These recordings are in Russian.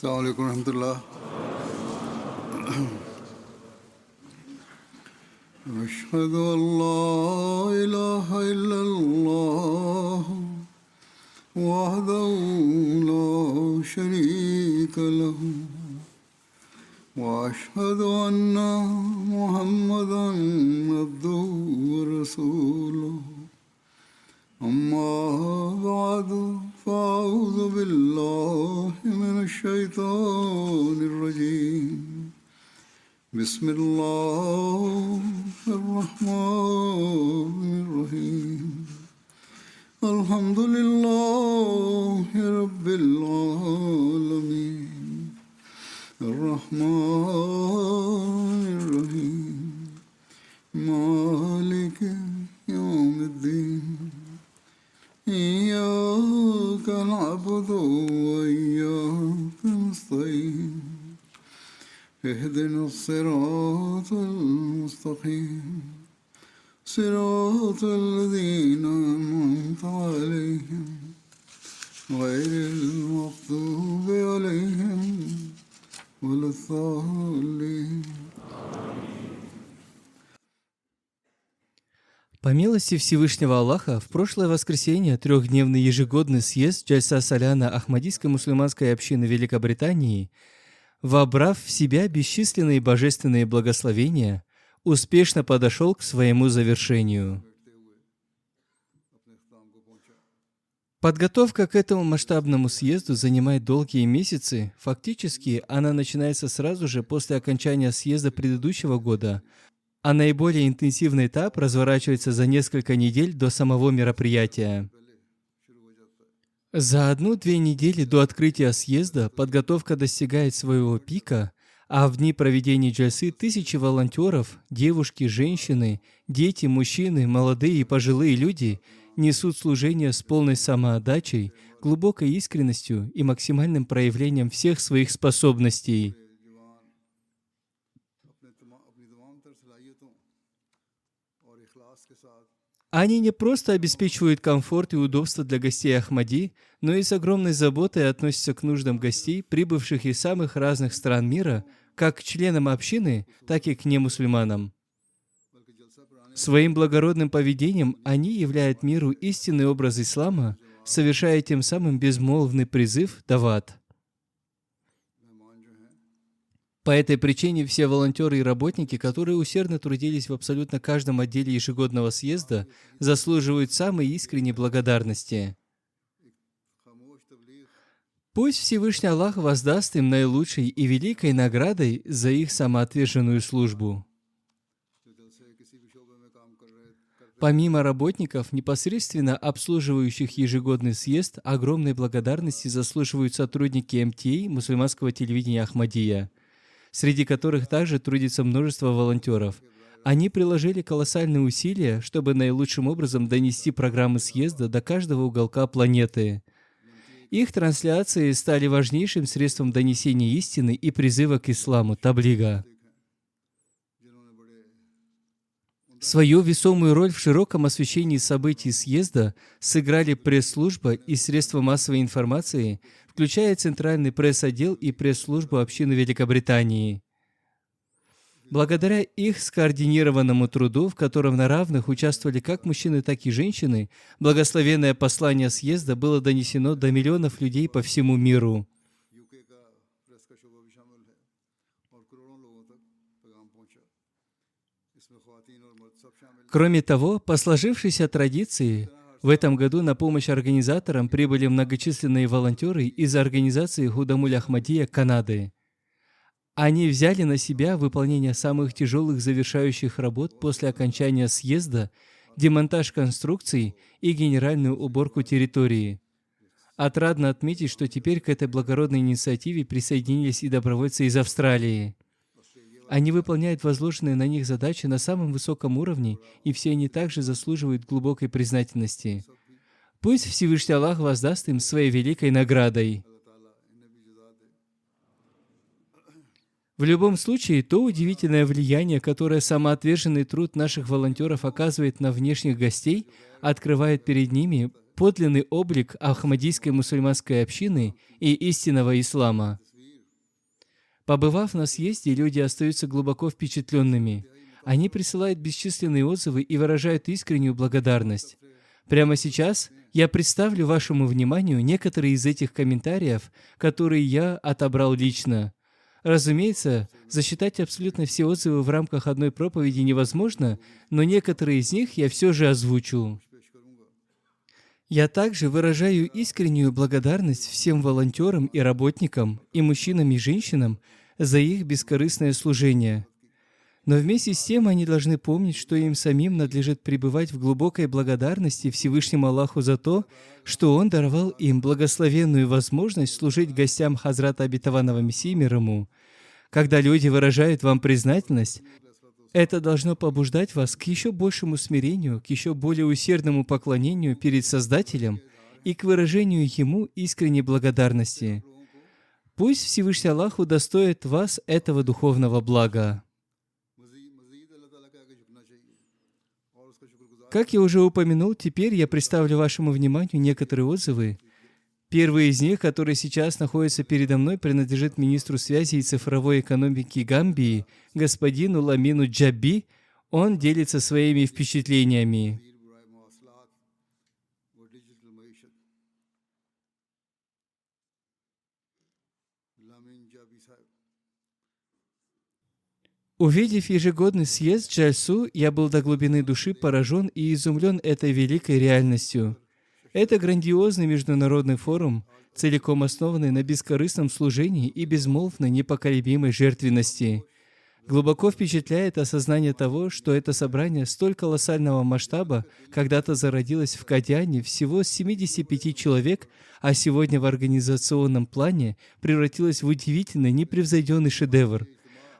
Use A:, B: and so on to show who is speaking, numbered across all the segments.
A: السلام عليكم ورحمة الله. أشهد أن لا إله إلا الله وحده لا شريك له وأشهد أن محمدا عبده ورسوله أما بعد فأعوذ بالله من الشيطان الرجيم بسم الله الرحمن الرحيم الحمد لله رب العالمين الرحمن الرحيم مالك يوم الدين إياك نعبد وإياك نستعين اهدنا الصراط المستقيم صراط الذين أنعمت عليهم غير المغضوب عليهم ولا الضالين.
B: По милости Всевышнего Аллаха, в прошлое воскресенье трехдневный ежегодный съезд Джальса Саляна Ахмадийской мусульманской общины Великобритании, вобрав в себя бесчисленные божественные благословения, успешно подошел к своему завершению. Подготовка к этому масштабному съезду занимает долгие месяцы. Фактически, она начинается сразу же после окончания съезда предыдущего года, а наиболее интенсивный этап разворачивается за несколько недель до самого мероприятия. За 1-2 недели до открытия съезда подготовка достигает своего пика, а в дни проведения джальсы тысячи волонтеров, девушки, женщины, дети, мужчины, молодые и пожилые люди несут служение с полной самоотдачей, глубокой искренностью и максимальным проявлением всех своих способностей. Они не просто обеспечивают комфорт и удобство для гостей Ахмади, но и с огромной заботой относятся к нуждам гостей, прибывших из самых разных стран мира, как к членам общины, так и к немусульманам. Своим благородным поведением они являют миру истинный образ ислама, совершая тем самым безмолвный призыв «Дават». По этой причине все волонтеры и работники, которые усердно трудились в абсолютно каждом отделе ежегодного съезда, заслуживают самой искренней благодарности. Пусть Всевышний Аллах воздаст им наилучшей и великой наградой за их самоотверженную службу. Помимо работников, непосредственно обслуживающих ежегодный съезд, огромной благодарности заслуживают сотрудники МТА, мусульманского телевидения Ахмадия, среди которых также трудится множество волонтеров. Они приложили колоссальные усилия, чтобы наилучшим образом донести программы съезда до каждого уголка планеты. Их трансляции стали важнейшим средством донесения истины и призыва к исламу, таблига. Свою весомую роль в широком освещении событий съезда сыграли пресс-служба и средства массовой информации, включая Центральный пресс-отдел и пресс-службу общины Великобритании. Благодаря их скоординированному труду, в котором на равных участвовали как мужчины, так и женщины, благословенное послание съезда было донесено до миллионов людей по всему миру. Кроме того, по сложившейся традиции, в этом году на помощь организаторам прибыли многочисленные волонтеры из организации Худамуль Ахмадия Канады. Они взяли на себя выполнение самых тяжелых завершающих работ после окончания съезда, демонтаж конструкций и генеральную уборку территории. Отрадно отметить, что теперь к этой благородной инициативе присоединились и добровольцы из Австралии. Они выполняют возложенные на них задачи на самом высоком уровне, и все они также заслуживают глубокой признательности. Пусть Всевышний Аллах воздаст им своей великой наградой. В любом случае, то удивительное влияние, которое самоотверженный труд наших волонтеров оказывает на внешних гостей, открывает перед ними подлинный облик Ахмадийской мусульманской общины и истинного ислама. Побывав на съезде, люди остаются глубоко впечатленными. Они присылают бесчисленные отзывы и выражают искреннюю благодарность. Прямо сейчас я представлю вашему вниманию некоторые из этих комментариев, которые я отобрал лично. Разумеется, засчитать абсолютно все отзывы в рамках одной проповеди невозможно, но некоторые из них я все же озвучу. Я также выражаю искреннюю благодарность всем волонтерам и работникам, и мужчинам и женщинам за их бескорыстное служение. Но вместе с тем они должны помнить, что им самим надлежит пребывать в глубокой благодарности Всевышнему Аллаху за то, что Он даровал им благословенную возможность служить гостям Хазрата Обетованного Мессии мир ему. Когда люди выражают вам признательность, это должно побуждать вас к еще большему смирению, к еще более усердному поклонению перед Создателем и к выражению Ему искренней благодарности. Пусть Всевышний Аллах удостоит вас этого духовного блага. Как я уже упомянул, теперь я представлю вашему вниманию некоторые отзывы. Первый из них, который сейчас находится передо мной, принадлежит министру связи и цифровой экономики Гамбии, господину Ламину Джаби. Он делится своими впечатлениями. Увидев ежегодный съезд Джальсу, я был до глубины души поражен и изумлен этой великой реальностью. Это грандиозный международный форум, целиком основанный на бескорыстном служении и безмолвной непоколебимой жертвенности. Глубоко впечатляет осознание того, что это собрание столь колоссального масштаба когда-то зародилось в Кадьяне всего с 75 человек, а сегодня в организационном плане превратилось в удивительный, непревзойденный шедевр.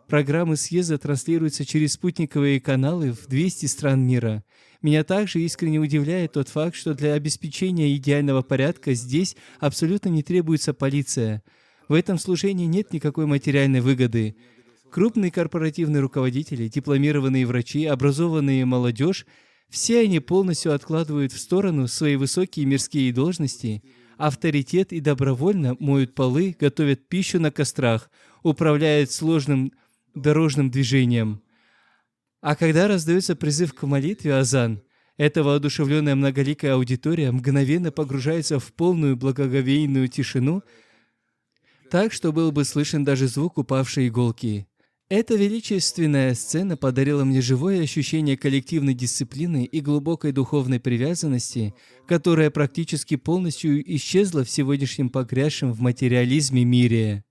B: Программы съезда транслируются через спутниковые каналы в 200 стран мира. Меня также искренне удивляет тот факт, что для обеспечения идеального порядка здесь абсолютно не требуется полиция. В этом служении нет никакой материальной выгоды. Крупные корпоративные руководители, дипломированные врачи, образованные молодежь – все они полностью откладывают в сторону свои высокие мирские должности, авторитет и добровольно моют полы, готовят пищу на кострах, управляют сложным дорожным движением. А когда раздается призыв к молитве азан, эта воодушевленная многоликая аудитория мгновенно погружается в полную благоговейную тишину, так, что был бы слышен даже звук упавшей иголки. Эта величественная сцена подарила мне живое ощущение коллективной дисциплины и глубокой духовной привязанности, которая практически полностью исчезла в сегодняшнем погрязшем в материализме мире.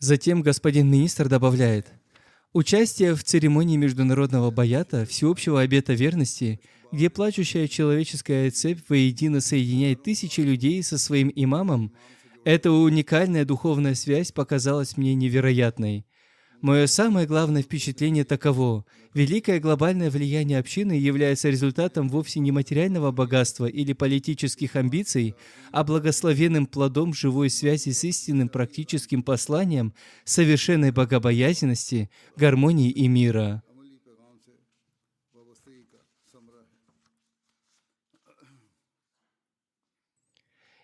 B: Затем господин министр добавляет: участие в церемонии международного баята, всеобщего обета верности, где плачущая человеческая цепь воедино соединяет тысячи людей со своим имамом, эта уникальная духовная связь показалась мне невероятной. Мое самое главное впечатление таково: великое глобальное влияние общины является результатом вовсе не материального богатства или политических амбиций, а благословенным плодом живой связи с истинным практическим посланием совершенной богобоязненности, гармонии и мира.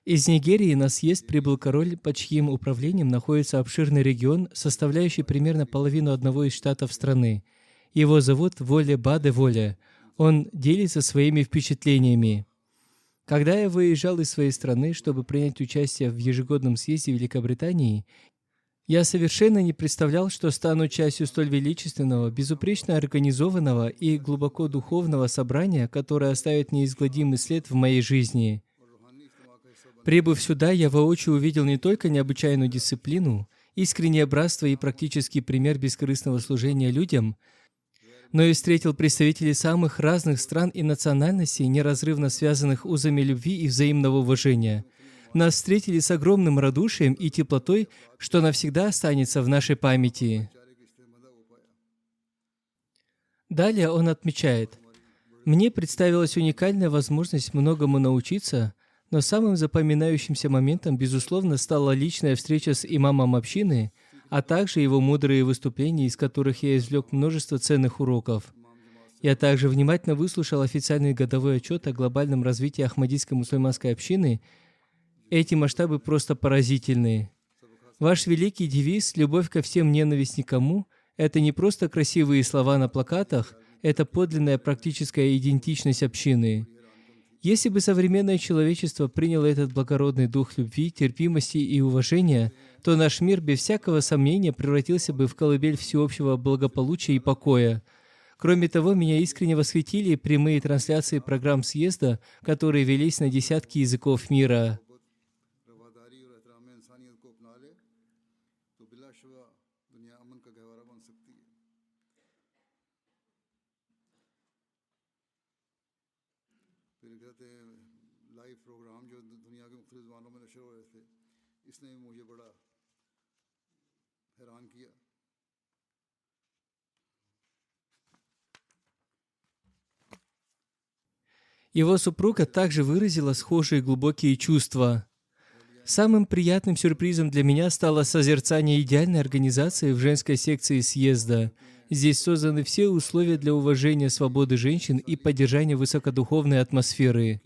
B: Из Нигерии на съезд прибыл король, под чьим управлением находится обширный регион, составляющий примерно половину одного из штатов страны. Его зовут Воле Баде Воле. Он делится своими впечатлениями. Когда я выезжал из своей страны, чтобы принять участие в ежегодном съезде Великобритании, я совершенно не представлял, что стану частью столь величественного, безупречно организованного и глубоко духовного собрания, которое оставит неизгладимый след в моей жизни. Прибыв сюда, я воочию увидел не только необычайную дисциплину, искреннее братство и практический пример бескорыстного служения людям, но и встретил представителей самых разных стран и национальностей, неразрывно связанных узами любви и взаимного уважения. Нас встретили с огромным радушием и теплотой, что навсегда останется в нашей памяти. Далее он отмечает: «Мне представилась уникальная возможность многому научиться, Но самым запоминающимся моментом, безусловно, стала личная встреча с имамом общины, а также его мудрые выступления, из которых я извлек множество ценных уроков. Я также внимательно выслушал официальный годовой отчет о глобальном развитии Ахмадийской мусульманской общины. Эти масштабы просто поразительные. Ваш великий девиз «Любовь ко всем, ненависть никому» — это не просто красивые слова на плакатах, это подлинная практическая идентичность общины. Если бы современное человечество приняло этот благородный дух любви, терпимости и уважения, то наш мир без всякого сомнения превратился бы в колыбель всеобщего благополучия и покоя. Кроме того, меня искренне восхитили прямые трансляции программ съезда, которые велись на десятки языков мира. Его супруга также выразила схожие глубокие чувства. Самым приятным сюрпризом для меня стало созерцание идеальной организации в женской секции съезда. Здесь созданы все условия для уважения свободы женщин и поддержания высокодуховной атмосферы.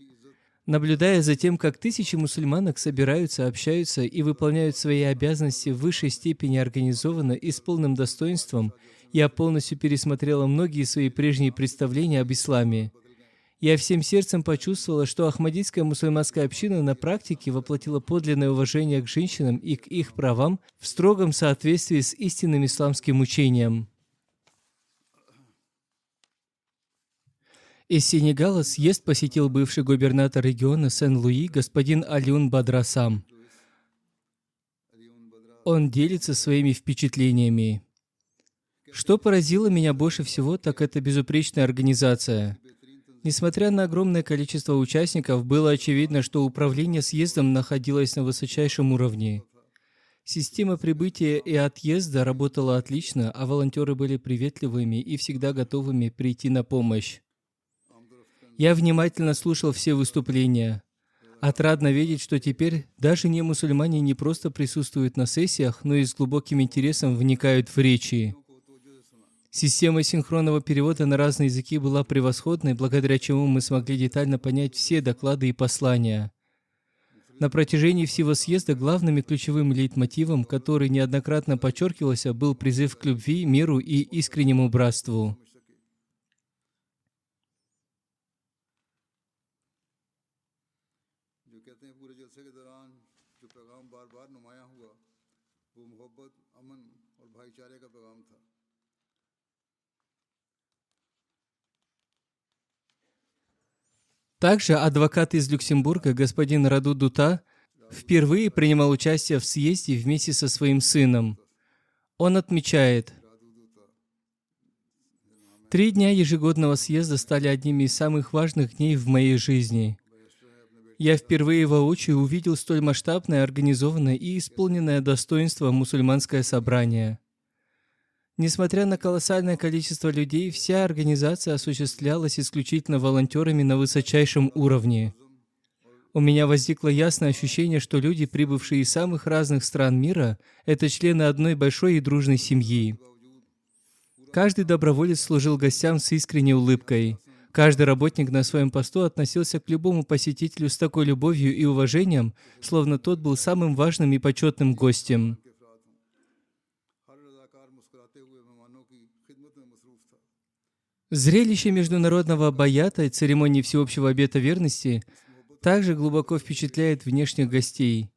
B: Наблюдая за тем, как тысячи мусульманок собираются, общаются и выполняют свои обязанности в высшей степени организованно и с полным достоинством, я полностью пересмотрела многие свои прежние представления об исламе. Я всем сердцем почувствовала, что Ахмадийская мусульманская община на практике воплотила подлинное уважение к женщинам и к их правам в строгом соответствии с истинным исламским учением. Из Сенегала съезд посетил бывший губернатор региона Сен-Луи господин Алиун Бадрасам. Он делится своими впечатлениями. Что поразило меня больше всего, так это безупречная организация. Несмотря на огромное количество участников, было очевидно, что управление съездом находилось на высочайшем уровне. Система прибытия и отъезда работала отлично, а волонтеры были приветливыми и всегда готовыми прийти на помощь. Я внимательно слушал все выступления. Отрадно видеть, что теперь даже не мусульмане не просто присутствуют на сессиях, но и с глубоким интересом вникают в речи. Система синхронного перевода на разные языки была превосходной, благодаря чему мы смогли детально понять все доклады и послания. На протяжении всего съезда главным и ключевым лейтмотивом, который неоднократно подчеркивался, был призыв к любви, миру и искреннему братству. Также адвокат из Люксембурга, господин Раду Дута, впервые принимал участие в съезде вместе со своим сыном. Он отмечает: 3 дня ежегодного съезда стали одними из самых важных дней в моей жизни. Я впервые воочию увидел столь масштабное, организованное и исполненное достоинство мусульманское собрание. Несмотря на колоссальное количество людей, вся организация осуществлялась исключительно волонтерами на высочайшем уровне. У меня возникло ясное ощущение, что люди, прибывшие из самых разных стран мира, это члены одной большой и дружной семьи. Каждый доброволец служил гостям с искренней улыбкой. Каждый работник на своем посту относился к любому посетителю с такой любовью и уважением, словно тот был самым важным и почетным гостем. Зрелище международного баята и церемонии всеобщего обета верности также глубоко впечатляет внешних гостей.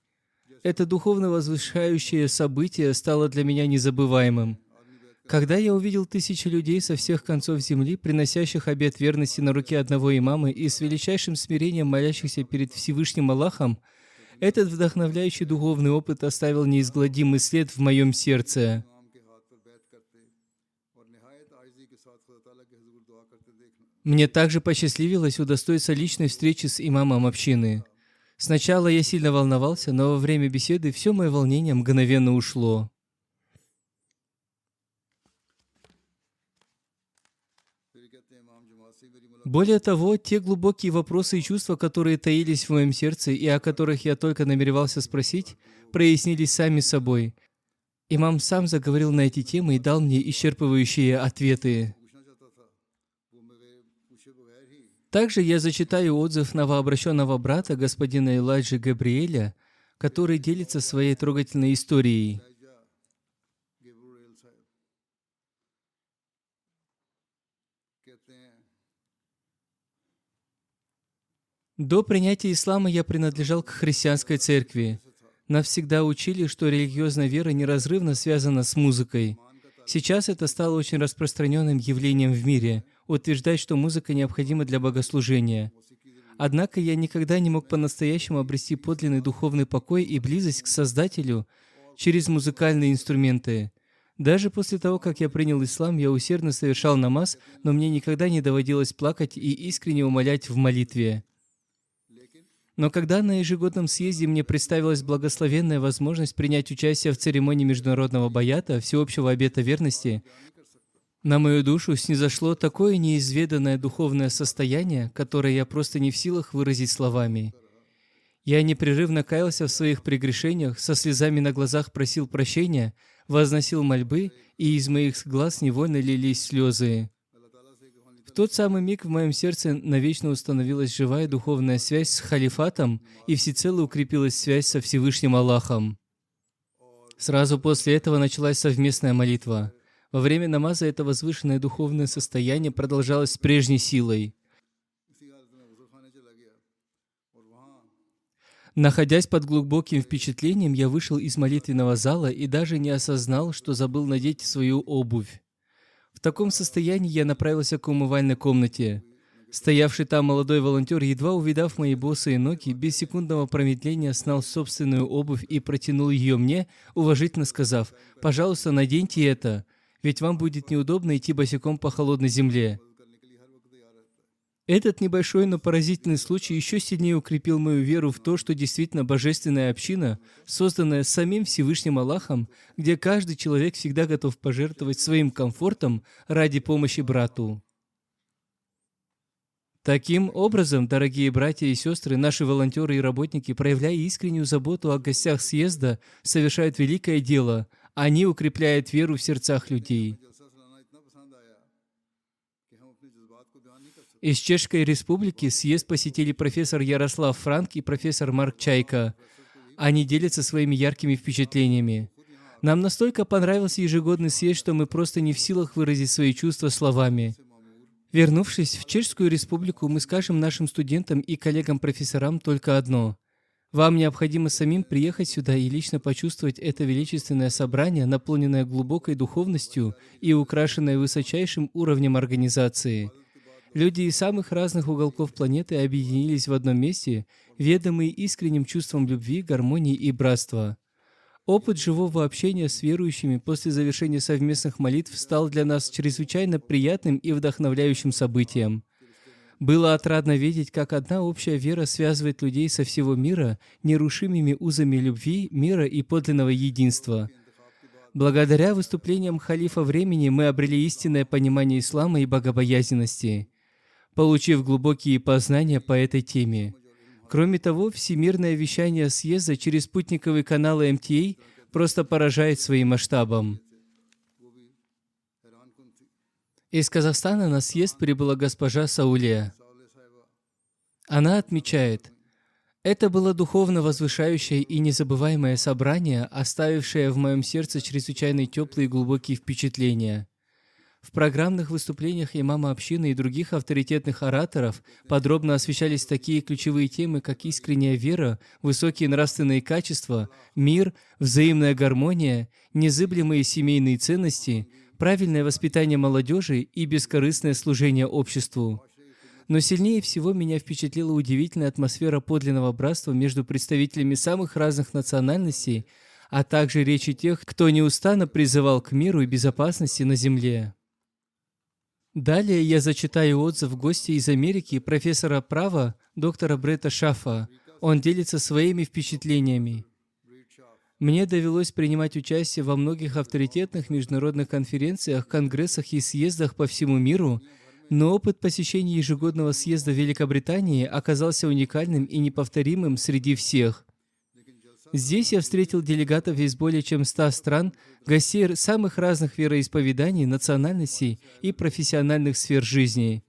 B: Это духовно возвышающее событие стало для меня незабываемым. Когда я увидел тысячи людей со всех концов земли, приносящих обет верности на руке одного имама и с величайшим смирением молящихся перед Всевышним Аллахом, этот вдохновляющий духовный опыт оставил неизгладимый след в моем сердце. Мне также посчастливилось удостоиться личной встречи с имамом общины. Сначала я сильно волновался, но во время беседы все мое волнение мгновенно ушло. Более того, те глубокие вопросы и чувства, которые таились в моем сердце и о которых я только намеревался спросить, прояснились сами собой. Имам сам заговорил на эти темы и дал мне исчерпывающие ответы. Также я зачитаю отзыв новообращенного брата господина Элайджи Габриэля, который делится своей трогательной историей. До принятия ислама я принадлежал к христианской церкви. Нас всегда учили, что религиозная вера неразрывно связана с музыкой. Сейчас это стало очень распространенным явлением в мире, утверждать, что музыка необходима для богослужения. Однако я никогда не мог по-настоящему обрести подлинный духовный покой и близость к Создателю через музыкальные инструменты. Даже после того, как я принял ислам, я усердно совершал намаз, но мне никогда не доводилось плакать и искренне умолять в молитве. Но когда на ежегодном съезде мне представилась благословенная возможность принять участие в церемонии международного баята, всеобщего обета верности, на мою душу снизошло такое неизведанное духовное состояние, которое я просто не в силах выразить словами. Я непрерывно каялся в своих прегрешениях, со слезами на глазах просил прощения, возносил мольбы, и из моих глаз невольно лились слезы. В тот самый миг в моем сердце навечно установилась живая духовная связь с халифатом, и всецело укрепилась связь со Всевышним Аллахом. Сразу после этого началась совместная молитва. Во время намаза это возвышенное духовное состояние продолжалось с прежней силой. Находясь под глубоким впечатлением, я вышел из молитвенного зала и даже не осознал, что забыл надеть свою обувь. В таком состоянии я направился к умывальной комнате. Стоявший там молодой волонтер, едва увидав мои босые ноги, без секундного промедления снял собственную обувь и протянул ее мне, уважительно сказав: «Пожалуйста, наденьте это, ведь вам будет неудобно идти босиком по холодной земле». Этот небольшой, но поразительный случай еще сильнее укрепил мою веру в то, что действительно божественная община, созданная самим Всевышним Аллахом, где каждый человек всегда готов пожертвовать своим комфортом ради помощи брату. Таким образом, дорогие братья и сестры, наши волонтеры и работники, проявляя искреннюю заботу о гостях съезда, совершают великое дело. Они укрепляют веру в сердцах людей. Из Чешской Республики съезд посетили профессор Ярослав Франк и профессор Марк Чайка. Они делятся своими яркими впечатлениями. Нам настолько понравился ежегодный съезд, что мы просто не в силах выразить свои чувства словами. Вернувшись в Чешскую Республику, мы скажем нашим студентам и коллегам-профессорам только одно. Вам необходимо самим приехать сюда и лично почувствовать это величественное собрание, наполненное глубокой духовностью и украшенное высочайшим уровнем организации. Люди из самых разных уголков планеты объединились в одном месте, ведомые искренним чувством любви, гармонии и братства. Опыт живого общения с верующими после завершения совместных молитв стал для нас чрезвычайно приятным и вдохновляющим событием. Было отрадно видеть, как одна общая вера связывает людей со всего мира нерушимыми узами любви, мира и подлинного единства. Благодаря выступлениям халифа времени мы обрели истинное понимание ислама и богобоязненности, получив глубокие познания по этой теме. Кроме того, всемирное вещание съезда через спутниковые каналы МТА просто поражает своим масштабом. Из Казахстана на съезд прибыла госпожа Саулия. Она отмечает: «Это было духовно возвышающее и незабываемое собрание, оставившее в моем сердце чрезвычайно теплые и глубокие впечатления. В программных выступлениях имама общины и других авторитетных ораторов подробно освещались такие ключевые темы, как искренняя вера, высокие нравственные качества, мир, взаимная гармония, незыблемые семейные ценности, правильное воспитание молодежи и бескорыстное служение обществу. Но сильнее всего меня впечатлила удивительная атмосфера подлинного братства между представителями самых разных национальностей, а также речи тех, кто неустанно призывал к миру и безопасности на земле». Далее я зачитаю отзыв гостя из Америки, профессора права, доктора Бретта Шафа. Он делится своими впечатлениями. «Мне довелось принимать участие во многих авторитетных международных конференциях, конгрессах и съездах по всему миру, Но опыт посещения ежегодного съезда в Великобритании оказался уникальным и неповторимым среди всех. Здесь я встретил делегатов из более чем 100 стран, гостей самых разных вероисповеданий, национальностей и профессиональных сфер жизни.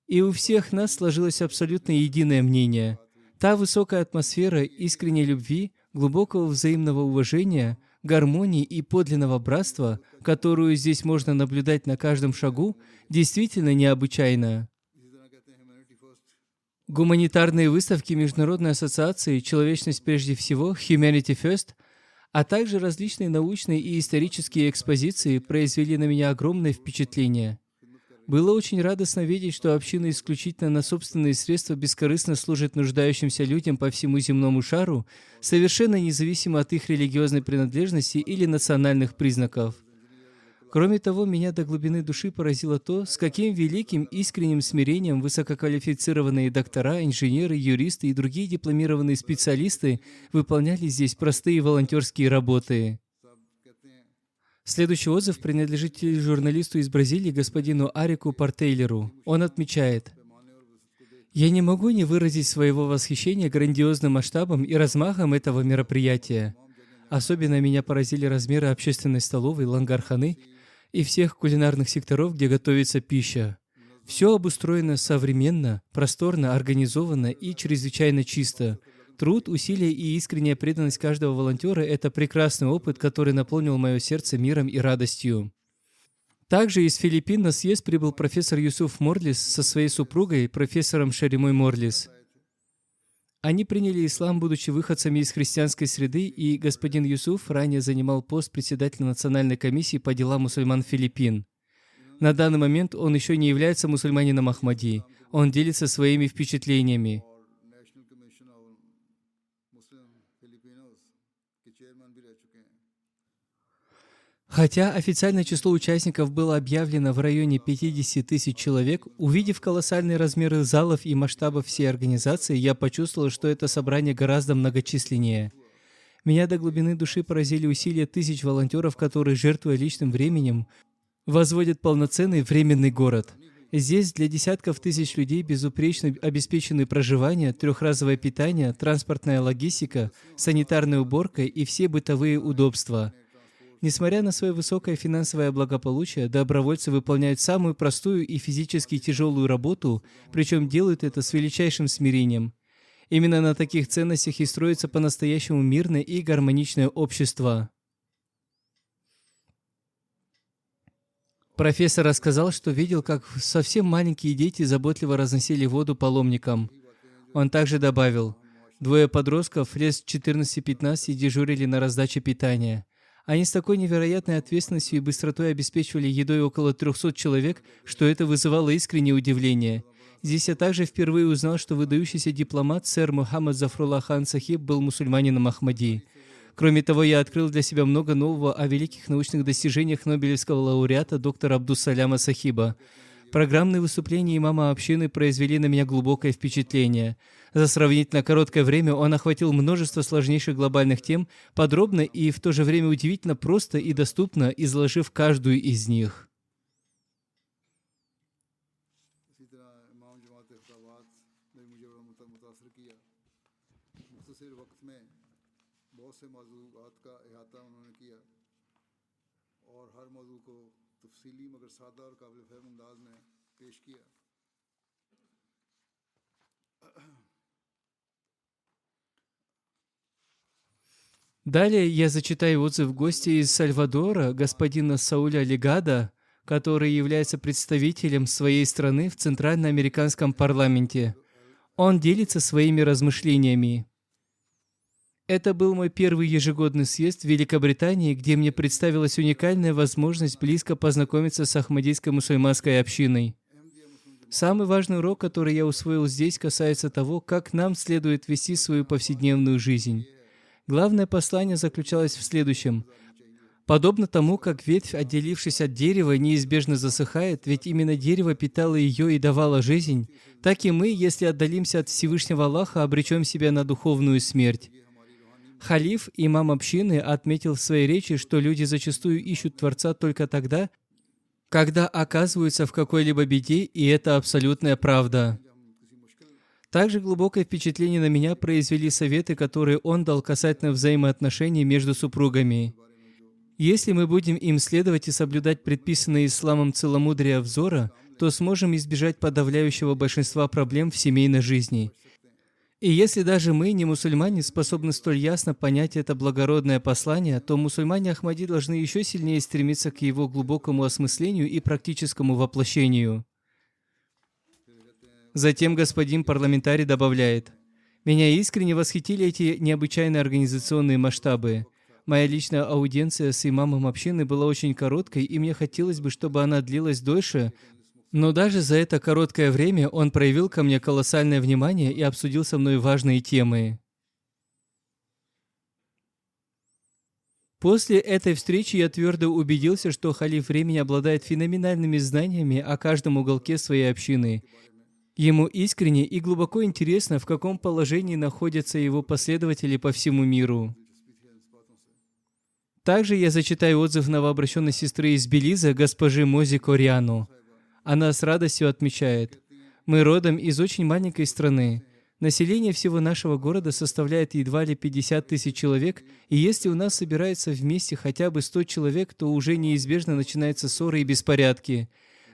B: И у всех нас сложилось абсолютно единое мнение. Та высокая атмосфера искренней любви, глубокого взаимного уважения, гармонии и подлинного братства, которую здесь можно наблюдать на каждом шагу, действительно необычайна. Гуманитарные выставки Международной ассоциации «Человечность прежде всего» Humanity First, а также различные научные и исторические экспозиции произвели на меня огромное впечатление. Было очень радостно видеть, что община исключительно на собственные средства бескорыстно служит нуждающимся людям по всему земному шару, совершенно независимо от их религиозной принадлежности или национальных признаков. Кроме того, меня до глубины души поразило то, с каким великим искренним смирением высококвалифицированные доктора, инженеры, юристы и другие дипломированные специалисты выполняли здесь простые волонтерские работы. Следующий отзыв принадлежит журналисту из Бразилии господину Арику Партейлеру. Он отмечает: «Я не могу не выразить своего восхищения грандиозным масштабом и размахом этого мероприятия. Особенно меня поразили размеры общественной столовой, лангарханы и всех кулинарных секторов, где готовится пища. Все обустроено современно, просторно, организованно и чрезвычайно чисто. Труд, усилия и искренняя преданность каждого волонтера – это прекрасный опыт, который наполнил мое сердце миром и радостью». Также из Филиппин на съезд прибыл профессор Юсуф Морлис со своей супругой, профессором Шаримой Морлис. Они приняли ислам, будучи выходцами из христианской среды, и господин Юсуф ранее занимал пост председателя Национальной комиссии по делам мусульман Филиппин. На данный момент он еще не является мусульманином Ахмади. Он делится своими впечатлениями. Хотя официальное число участников было объявлено в районе 50 тысяч человек, увидев колоссальные размеры залов и масштабов всей организации, я почувствовал, что это собрание гораздо многочисленнее. Меня до глубины души поразили усилия тысяч волонтеров, которые, жертвуя личным временем, возводят полноценный временный город. Здесь для десятков тысяч людей безупречно обеспечены проживание, трехразовое питание, транспортная логистика, санитарная уборка и все бытовые удобства. Несмотря на свое высокое финансовое благополучие, добровольцы выполняют самую простую и физически тяжелую работу, причем делают это с величайшим смирением. Именно на таких ценностях и строится по-настоящему мирное и гармоничное общество. Профессор рассказал, что видел, как совсем маленькие дети заботливо разносили воду паломникам. Он также добавил: «Двое подростков лет 14-15 дежурили на раздаче питания. Они с такой невероятной ответственностью и быстротой обеспечивали едой около 300 человек, что это вызывало искреннее удивление. Здесь я также впервые узнал, что выдающийся дипломат сэр Мухаммад Зафруллах хан Сахиб был мусульманином Ахмади. Кроме того, я открыл для себя много нового о великих научных достижениях Нобелевского лауреата доктора Абдус-Саляма Сахиба. Программные выступления имама общины произвели на меня глубокое впечатление. За сравнительно короткое время он охватил множество сложнейших глобальных тем, подробно и в то же время удивительно просто и доступно, изложив каждую из них. Далее я зачитаю отзыв гостя из Сальвадора, господина Сауля Легада, который является представителем своей страны в Центральноамериканском парламенте. Он делится своими размышлениями. Это был мой первый ежегодный съезд в Великобритании, где мне представилась уникальная возможность близко познакомиться с ахмадийской мусульманской общиной. Самый важный урок, который я усвоил здесь, касается того, как нам следует вести свою повседневную жизнь. Главное послание заключалось в следующем. Подобно тому, как ветвь, отделившись от дерева, неизбежно засыхает, ведь именно дерево питало ее и давало жизнь, так и мы, если отдалимся от Всевышнего Аллаха, обречем себя на духовную смерть. Халиф, имам общины, отметил в своей речи, что люди зачастую ищут Творца только тогда, когда оказываются в какой-либо беде, и это абсолютная правда. Также глубокое впечатление на меня произвели советы, которые он дал касательно взаимоотношений между супругами. Если мы будем им следовать и соблюдать предписанные исламом целомудрия взора, то сможем избежать подавляющего большинства проблем в семейной жизни. И если даже мы, не мусульмане, способны столь ясно понять это благородное послание, то мусульмане Ахмади должны еще сильнее стремиться к его глубокому осмыслению и практическому воплощению. Затем господин парламентарий добавляет: «Меня искренне восхитили эти необычайные организационные масштабы. Моя личная аудиенция с имамом общины была очень короткой, и мне хотелось бы, чтобы она длилась дольше, но даже за это короткое время он проявил ко мне колоссальное внимание и обсудил со мной важные темы». После этой встречи я твердо убедился, что халиф времени обладает феноменальными знаниями о каждом уголке своей общины. Ему искренне и глубоко интересно, в каком положении находятся его последователи по всему миру. Также я зачитаю отзыв новообращенной сестры из Белиза, госпожи Мози Кориану. Она с радостью отмечает: «Мы родом из очень маленькой страны. Население всего нашего города составляет едва ли 50 тысяч человек, и если у нас собирается вместе хотя бы 100 человек, то уже неизбежно начинаются ссоры и беспорядки.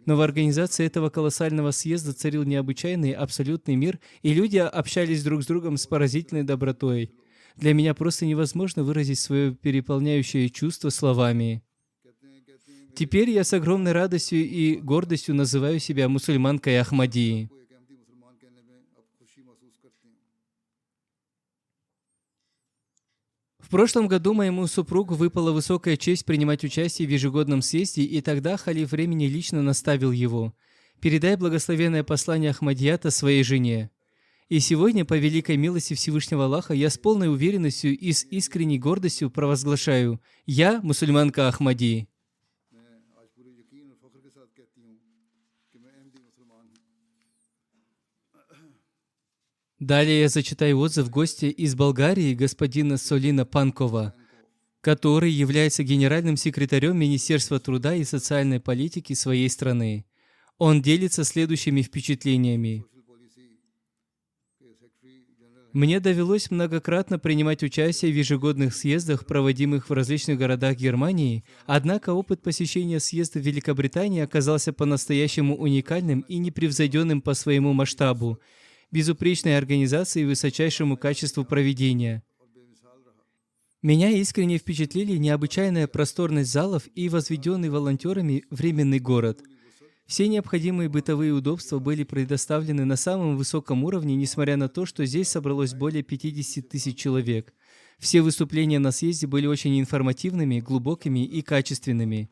B: Но в организации этого колоссального съезда царил необычайный абсолютный мир, и люди общались друг с другом с поразительной добротой. Для меня просто невозможно выразить свое переполняющее чувство словами. Теперь я с огромной радостью и гордостью называю себя мусульманкой Ахмадии». В прошлом году моему супругу выпала высокая честь принимать участие в ежегодном съезде, и тогда халиф времени лично наставил его: «Передай благословенное послание Ахмадията своей жене». И сегодня, по великой милости Всевышнего Аллаха, я с полной уверенностью и с искренней гордостью провозглашаю: «Я мусульманка Ахмади». Далее я зачитаю отзыв гостя из Болгарии, господина Солина Панкова, который является генеральным секретарем Министерства труда и социальной политики своей страны. Он делится следующими впечатлениями. «Мне довелось многократно принимать участие в ежегодных съездах, проводимых в различных городах Германии, однако опыт посещения съезда в Великобритании оказался по-настоящему уникальным и непревзойденным по своему масштабу, безупречной организации и высочайшему качеству проведения. Меня искренне впечатлили необычайная просторность залов и возведенный волонтерами временный город. Все необходимые бытовые удобства были предоставлены на самом высоком уровне, несмотря на то, что здесь собралось более 50 тысяч человек. Все выступления на съезде были очень информативными, глубокими и качественными.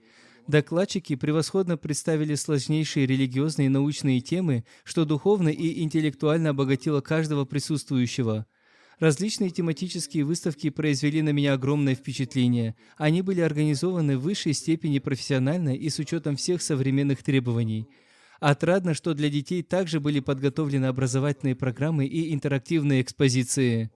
B: Докладчики превосходно представили сложнейшие религиозные и научные темы, что духовно и интеллектуально обогатило каждого присутствующего. Различные тематические выставки произвели на меня огромное впечатление. Они были организованы в высшей степени профессионально и с учетом всех современных требований. Отрадно, что для детей также были подготовлены образовательные программы и интерактивные экспозиции.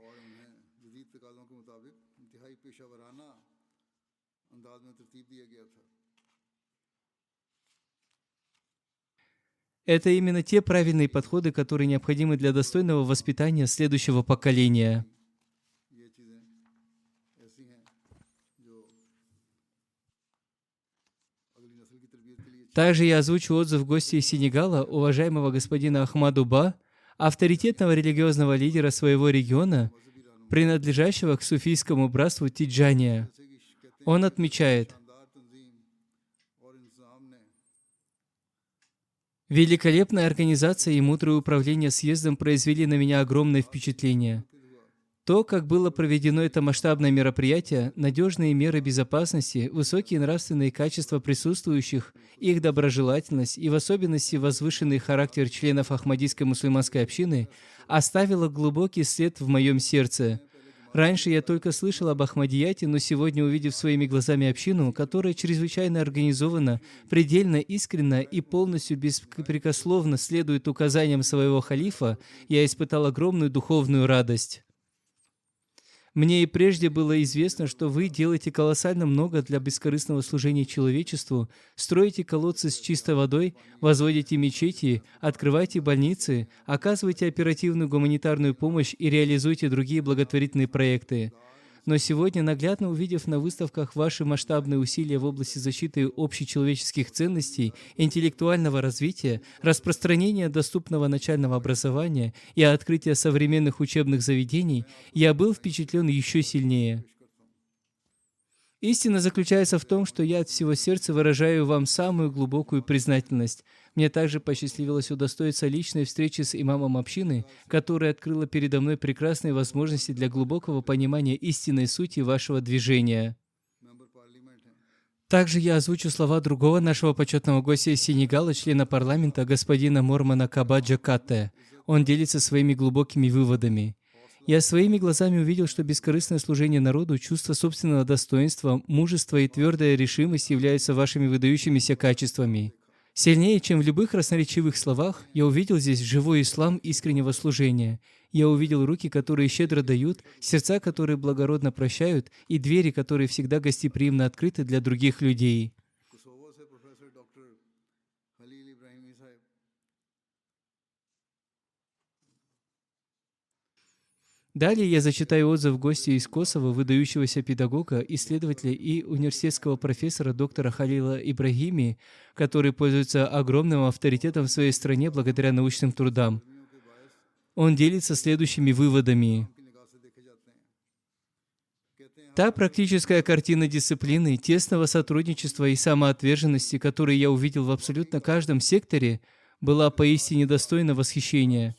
B: Это именно те правильные подходы, которые необходимы для достойного воспитания следующего поколения. Также я озвучу отзыв гостя из Сенегала, уважаемого господина Ахмаду Ба, авторитетного религиозного лидера своего региона, принадлежащего к суфийскому братству Тиджания. Он отмечает: «Великолепная организация и мудрое управление съездом произвели на меня огромное впечатление. То, как было проведено это масштабное мероприятие, надежные меры безопасности, высокие нравственные качества присутствующих, их доброжелательность и в особенности возвышенный характер членов Ахмадийской мусульманской общины оставило глубокий след в моем сердце. Раньше я только слышал об Ахмадияте, но сегодня, увидев своими глазами общину, которая чрезвычайно организована, предельно искренна и полностью беспрекословно следует указаниям своего халифа, я испытал огромную духовную радость. Мне и прежде было известно, что вы делаете колоссально много для бескорыстного служения человечеству, строите колодцы с чистой водой, возводите мечети, открываете больницы, оказываете оперативную гуманитарную помощь и реализуете другие благотворительные проекты. Но сегодня, наглядно увидев на выставках ваши масштабные усилия в области защиты общечеловеческих ценностей, интеллектуального развития, распространения доступного начального образования и открытия современных учебных заведений, я был впечатлен еще сильнее. Истина заключается в том, что я от всего сердца выражаю вам самую глубокую признательность. Мне также посчастливилось удостоиться личной встречи с имамом общины, которая открыла передо мной прекрасные возможности для глубокого понимания истинной сути вашего движения. Также я озвучу слова другого нашего почетного гостя из Сенегала, члена парламента, господина Мормана Кабаджа Катте. Он делится своими глубокими выводами. Я своими глазами увидел, что бескорыстное служение народу, чувство собственного достоинства, мужество и твердая решимость являются вашими выдающимися качествами. Сильнее, чем в любых красноречивых словах, я увидел здесь живой ислам искреннего служения. Я увидел руки, которые щедро дают, сердца, которые благородно прощают, и двери, которые всегда гостеприимно открыты для других людей. Далее я зачитаю отзыв гостя из Косово, выдающегося педагога, исследователя и университетского профессора доктора Халила Ибрагими, который пользуется огромным авторитетом в своей стране благодаря научным трудам. Он делится следующими выводами. Та практическая картина дисциплины, тесного сотрудничества и самоотверженности, которую я увидел в абсолютно каждом секторе, была поистине достойна восхищения.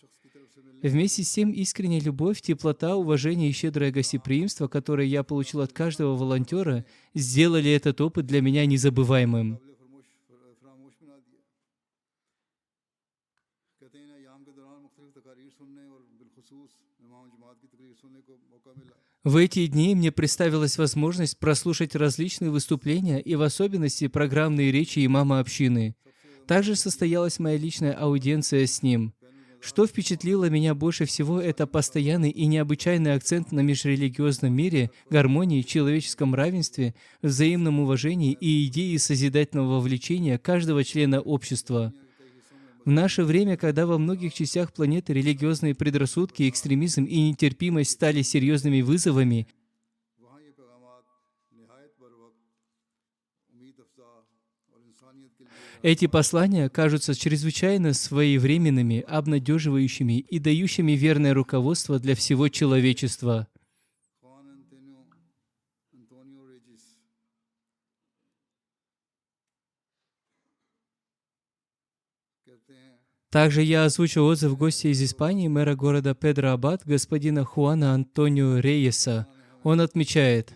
B: Вместе с тем искренняя любовь, теплота, уважение и щедрое гостеприимство, которое я получил от каждого волонтера, сделали этот опыт для меня незабываемым. В эти дни мне представилась возможность прослушать различные выступления и в особенности программные речи имама общины. Также состоялась моя личная аудиенция с ним. Что впечатлило меня больше всего, это постоянный и необычайный акцент на межрелигиозном мире, гармонии, человеческом равенстве, взаимном уважении и идее созидательного вовлечения каждого члена общества. В наше время, когда во многих частях планеты религиозные предрассудки, экстремизм и нетерпимость стали серьезными вызовами, эти послания кажутся чрезвычайно своевременными, обнадеживающими и дающими верное руководство для всего человечества. Также я озвучу отзыв гостя из Испании, мэра города Педро Абад, господина Хуана Антонио Рейеса. Он отмечает: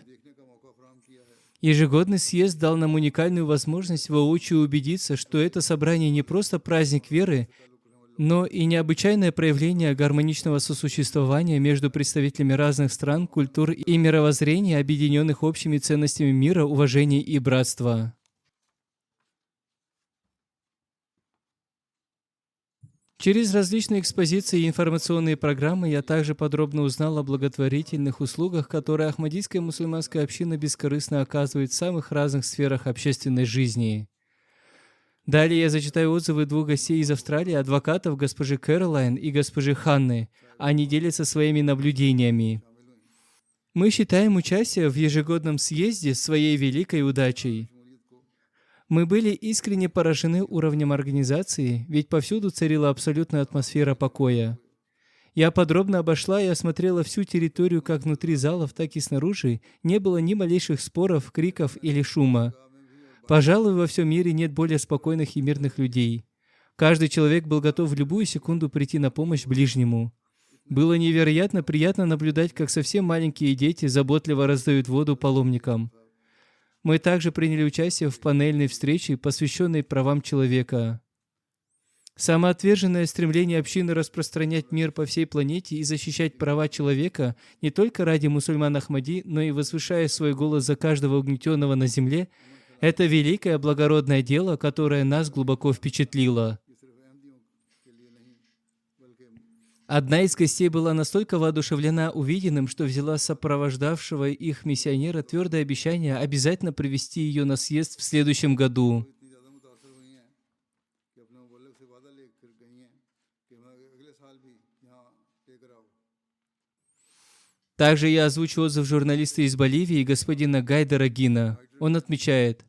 B: ежегодный съезд дал нам уникальную возможность воочию убедиться, что это собрание не просто праздник веры, но и необычайное проявление гармоничного сосуществования между представителями разных стран, культур и мировоззрений, объединенных общими ценностями мира, уважения и братства. Через различные экспозиции и информационные программы я также подробно узнал о благотворительных услугах, которые Ахмадийская мусульманская община бескорыстно оказывает в самых разных сферах общественной жизни. Далее я зачитаю отзывы двух гостей из Австралии, адвокатов госпожи Кэролайн и госпожи Ханны. Они делятся своими наблюдениями. Мы считаем участие в ежегодном съезде своей великой удачей. Мы были искренне поражены уровнем организации, ведь повсюду царила абсолютная атмосфера покоя. Я подробно обошла и осмотрела всю территорию как внутри залов, так и снаружи. Не было ни малейших споров, криков или шума. Пожалуй, во всем мире нет более спокойных и мирных людей. Каждый человек был готов в любую секунду прийти на помощь ближнему. Было невероятно приятно наблюдать, как совсем маленькие дети заботливо раздают воду паломникам. Мы также приняли участие в панельной встрече, посвященной правам человека. Самоотверженное стремление общины распространять мир по всей планете и защищать права человека не только ради мусульман Ахмади, но и возвышая свой голос за каждого угнетенного на земле – это великое благородное дело, которое нас глубоко впечатлило. Одна из гостей была настолько воодушевлена увиденным, что взяла сопровождавшего их миссионера твердое обещание обязательно привести ее на съезд в следующем году.
A: इतनी ज़्यादा मुतासर हुई हैं कि अपने मुबल्लिग से वादा लेकर गई हैं कि मैं अगले साल भी यहाँ लेकर आओ।
B: Также я озвучу отзыв журналиста из Боливии, господина Гайдера Гина. Он отмечает: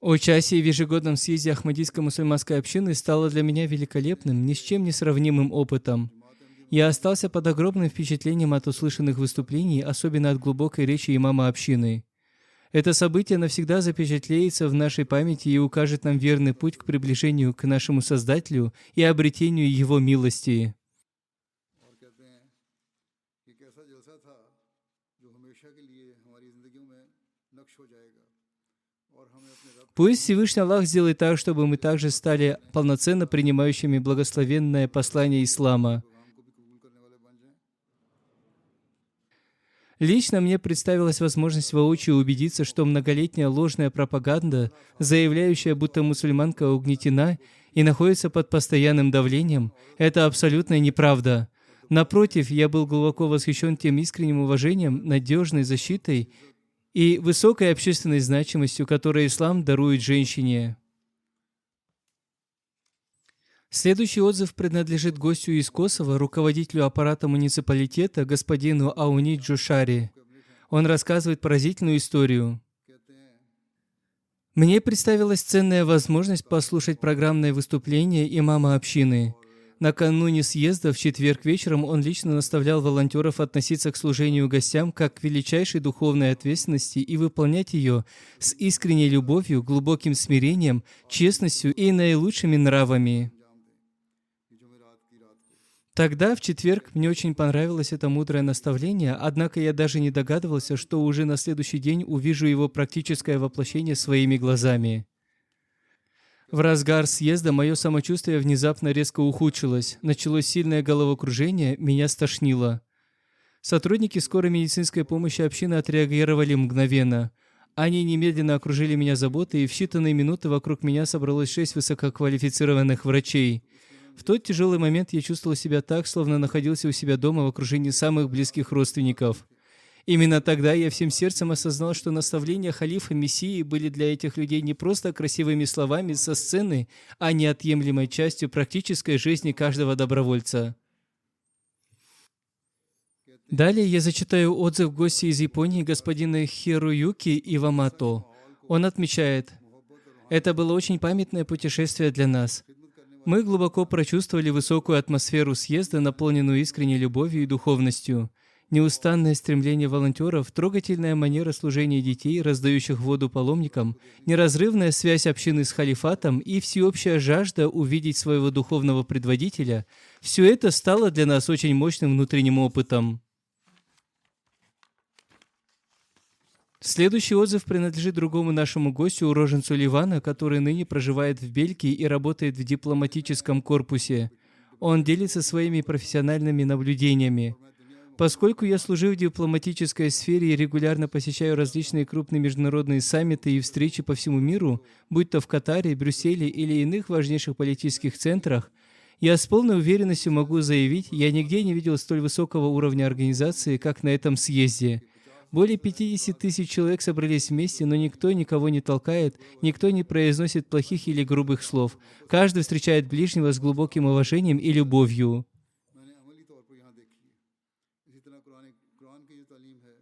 B: участие в ежегодном съезде Ахмадийской мусульманской общины стало для меня великолепным, ни с чем не сравнимым опытом. Я остался под огромным впечатлением от услышанных выступлений, особенно от глубокой речи имама общины. Это событие навсегда запечатлеется в нашей памяти и укажет нам верный путь к приближению к нашему Создателю и обретению Его милости.
A: और कहते हैं कि कैसा जलसा था जो हमेशा के लिए हमारी ज़िंदगियों में नक्श हो जाएगा और हमें अपने रब
B: Пусть Всевышний Аллах сделает так, чтобы мы также стали полноценно принимающими благословенное послание Ислама.
A: पैगाम को भी कबूल करने वाले बन जाएं।
B: Лично мне представилась возможность воочию убедиться, что многолетняя ложная пропаганда, заявляющая, будто мусульманка угнетена и находится под постоянным давлением, это абсолютная неправда. Напротив, я был глубоко восхищен тем искренним уважением, надежной защитой и высокой общественной значимостью, которую ислам дарует женщине. Следующий отзыв принадлежит гостю из Косово, руководителю аппарата муниципалитета, господину Ауни Джушари. Он рассказывает поразительную историю. Мне представилась ценная возможность послушать программное выступление имама общины. Накануне съезда в четверг вечером он лично наставлял волонтеров относиться к служению гостям как к величайшей духовной ответственности и выполнять ее с искренней любовью, глубоким смирением, честностью и наилучшими нравами. Тогда, в четверг, мне очень понравилось это мудрое наставление, однако я даже не догадывался, что уже на следующий день увижу его практическое воплощение своими глазами. В разгар съезда мое самочувствие внезапно резко ухудшилось, началось сильное головокружение, меня стошнило. Сотрудники скорой медицинской помощи общины отреагировали мгновенно. Они немедленно окружили меня заботой, и в считанные минуты вокруг меня собралось 6 высококвалифицированных врачей. В тот тяжелый момент я чувствовал себя так, словно находился у себя дома в окружении самых близких родственников. Именно тогда я всем сердцем осознал, что наставления халифа Мессии были для этих людей не просто красивыми словами со сцены, а неотъемлемой частью практической жизни каждого добровольца. Далее я зачитаю отзыв гостя из Японии господина Хируюки Ивамото. Он отмечает: «Это было очень памятное путешествие для нас. Мы глубоко прочувствовали высокую атмосферу съезда, наполненную искренней любовью и духовностью. Неустанное стремление волонтеров, трогательная манера служения детей, раздающих воду паломникам, неразрывная связь общины с халифатом и всеобщая жажда увидеть своего духовного предводителя – все это стало для нас очень мощным внутренним опытом». Следующий отзыв принадлежит другому нашему гостю, уроженцу Ливана, который ныне проживает в Бельгии и работает в дипломатическом корпусе. Он делится своими профессиональными наблюдениями. Поскольку я служу в дипломатической сфере и регулярно посещаю различные крупные международные саммиты и встречи по всему миру, будь то в Катаре, Брюсселе или иных важнейших политических центрах, я с полной уверенностью могу заявить, я нигде не видел столь высокого уровня организации, как на этом съезде. Более 50 тысяч человек собрались вместе, но никто никого не толкает, никто не произносит плохих или грубых слов. Каждый встречает ближнего с глубоким уважением и любовью.
A: मैंने अमली तौर पर यहाँ देखी है। इसी तरह कुरान की जो तालीम है